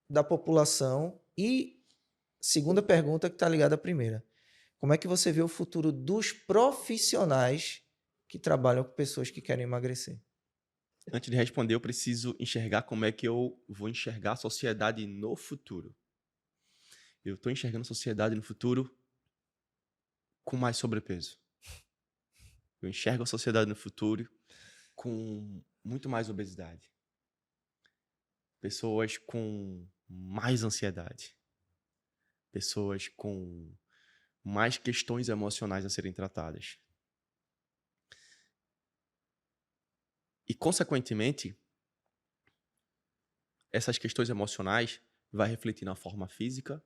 Speaker 1: da população? E segunda pergunta que está ligada à primeira. Como é que você vê o futuro dos profissionais que trabalham com pessoas que querem emagrecer?
Speaker 3: Antes de responder, eu preciso enxergar como é que eu vou enxergar a sociedade no futuro. Eu estou enxergando a sociedade no futuro com mais sobrepeso. Eu enxergo a sociedade no futuro com muito mais obesidade. Pessoas com mais ansiedade. Pessoas com mais questões emocionais a serem tratadas. E, consequentemente, essas questões emocionais vai refletir na forma física.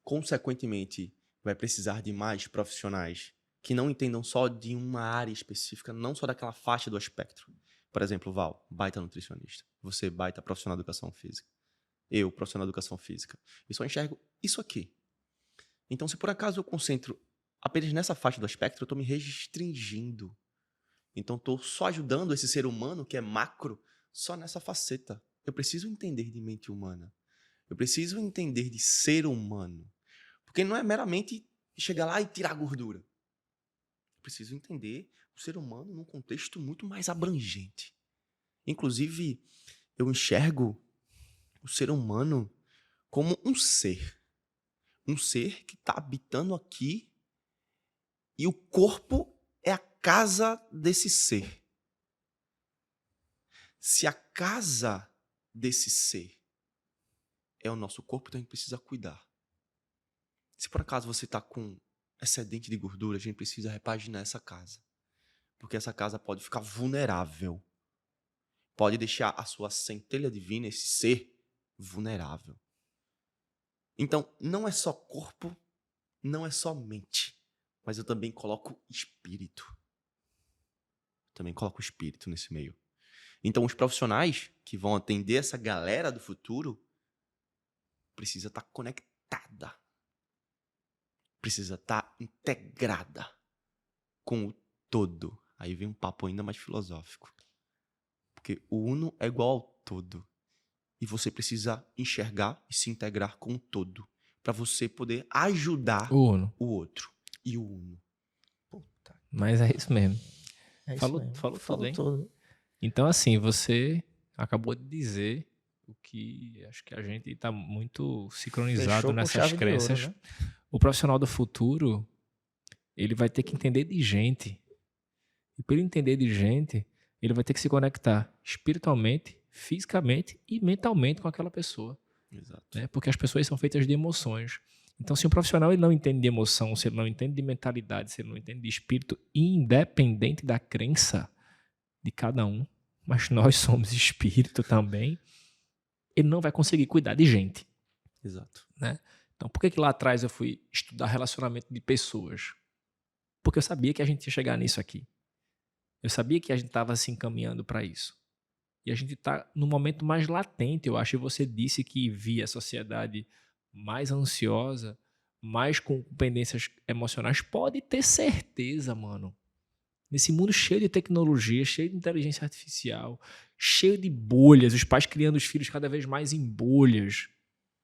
Speaker 3: Consequentemente, vai precisar de mais profissionais que não entendam só de uma área específica, não só daquela faixa do espectro. Por exemplo, Val, baita nutricionista. Você, baita profissional de educação física. Eu, profissional de educação física. Eu só enxergo isso aqui. Então, se por acaso eu concentro apenas nessa faixa do espectro, eu estou me restringindo. Então, estou só ajudando esse ser humano, que é macro, só nessa faceta. Eu preciso entender de mente humana. Eu preciso entender de ser humano. Porque não é meramente chegar lá e tirar a gordura. Eu preciso entender o ser humano num contexto muito mais abrangente. Inclusive, eu enxergo o ser humano como um ser. Um ser que está habitando aqui e o corpo é a casa desse ser. Se a casa desse ser é o nosso corpo, então a gente precisa cuidar. Se por acaso você está com excedente de gordura, a gente precisa repaginar essa casa. Porque essa casa pode ficar vulnerável. Pode deixar a sua centelha divina, esse ser, vulnerável. Então, não é só corpo, não é só mente, mas eu também coloco espírito. Também coloco espírito nesse meio. Então, os profissionais que vão atender essa galera do futuro precisa estar conectada. Precisa estar integrada com o todo. Aí vem um papo ainda mais filosófico. Porque o uno é igual ao todo. E você precisa enxergar e se integrar com o todo. Para você poder ajudar
Speaker 2: O Uno.
Speaker 3: o outro. E o uno.
Speaker 1: Puta,
Speaker 2: Mas é isso mesmo.
Speaker 1: é isso
Speaker 2: Falou,
Speaker 1: mesmo.
Speaker 2: falou tudo,
Speaker 1: Falou
Speaker 2: hein?
Speaker 1: tudo.
Speaker 2: Então, assim, você acabou de dizer o que acho que a gente está muito sincronizado
Speaker 1: Fechou com
Speaker 2: nessas
Speaker 1: chave de ouro,
Speaker 2: crenças.
Speaker 1: né?
Speaker 2: O profissional do futuro, ele vai ter que entender de gente. E para ele entender de gente, ele vai ter que se conectar espiritualmente, fisicamente e mentalmente com aquela pessoa.
Speaker 3: Exato.
Speaker 2: Né? Porque as pessoas são feitas de emoções. Então, se um profissional ele não entende de emoção, se ele não entende de mentalidade, se ele não entende de espírito, independente da crença de cada um, mas nós somos espírito também, ele não vai conseguir cuidar de gente.
Speaker 3: Exato.
Speaker 2: Né? Então, por que lá atrás eu fui estudar relacionamento de pessoas? Porque eu sabia que a gente ia chegar nisso aqui. Eu sabia que a gente estava se encaminhando para isso. E a gente está no momento mais latente, eu acho. E você disse que via a sociedade mais ansiosa, mais com pendências emocionais. Pode ter certeza, mano. Nesse mundo cheio de tecnologia, cheio de inteligência artificial, cheio de bolhas, os pais criando os filhos cada vez mais em bolhas.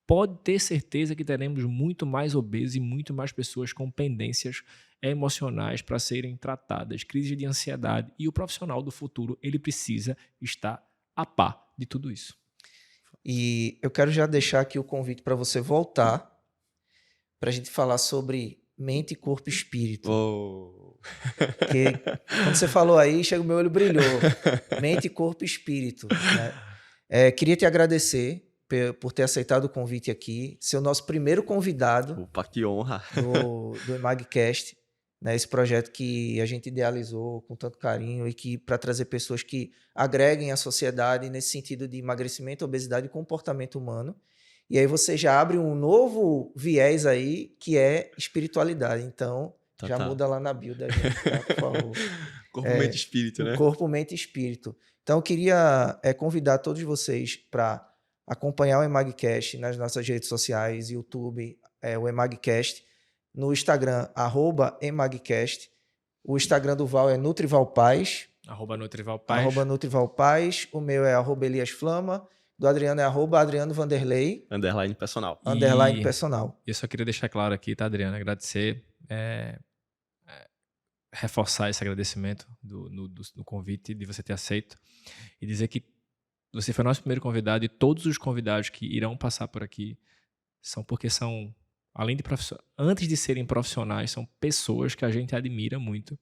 Speaker 2: Pode ter certeza que teremos muito mais obesos e muito mais pessoas com pendências emocionais para serem tratadas, crise de ansiedade. E o profissional do futuro, ele precisa estar a par de tudo isso.
Speaker 1: E eu quero já deixar aqui o convite para você voltar para a gente falar sobre mente, corpo e espírito.
Speaker 3: Oh.
Speaker 1: Porque quando você falou aí, chega o meu olho brilhou. Mente, corpo e espírito. Né? Queria te agradecer por ter aceitado o convite aqui, ser o nosso primeiro convidado
Speaker 3: Opa, que honra.
Speaker 1: do EmagCast, né? Esse projeto que a gente idealizou com tanto carinho e que para trazer pessoas que agreguem à sociedade nesse sentido de emagrecimento, obesidade e comportamento humano. E aí você já abre um novo viés aí, que é espiritualidade. Então, já muda lá na bio da gente, tá? Por favor.
Speaker 3: Corpo, mente e espírito, né?
Speaker 1: Corpo, mente e espírito. Então, eu queria convidar todos vocês para acompanhar o EmagCast nas nossas redes sociais, YouTube, o EmagCast, no Instagram, @EmagCast. O Instagram do Val é NutrivalPaz,
Speaker 2: @NutrivalPaz.
Speaker 1: @NutrivalPaz. O meu é @EliasFlama. Do Adriano é @AdrianoVanderlei,
Speaker 3: Underline personal.
Speaker 1: _ personal.
Speaker 2: Eu só queria deixar claro aqui, tá, Adriano? Agradecer, reforçar esse agradecimento do convite, de você ter aceito, e dizer que você foi nosso primeiro convidado e todos os convidados que irão passar por aqui são porque são, além de antes de serem profissionais, são pessoas que a gente admira muito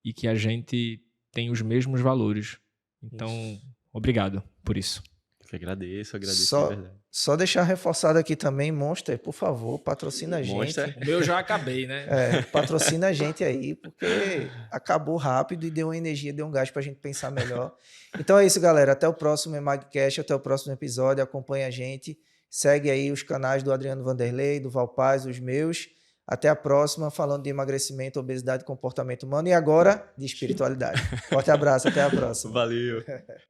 Speaker 2: e que a gente tem os mesmos valores. Então, obrigado por isso.
Speaker 3: Eu agradeço de verdade.
Speaker 1: Só deixar reforçado aqui também, Monster, por favor, patrocina a gente.
Speaker 3: Monster.
Speaker 2: O meu já acabei, né?
Speaker 1: Patrocina a gente aí, porque acabou rápido e deu uma energia, deu um gás pra gente pensar melhor. Então é isso, galera. Até o próximo EmagCast, até o próximo episódio. Acompanha a gente. Segue aí os canais do Adriano Vanderlei, do Valpaz, os meus. Até a próxima, falando de emagrecimento, obesidade e comportamento humano. E agora, de espiritualidade. Forte abraço, até a próxima.
Speaker 3: Valeu.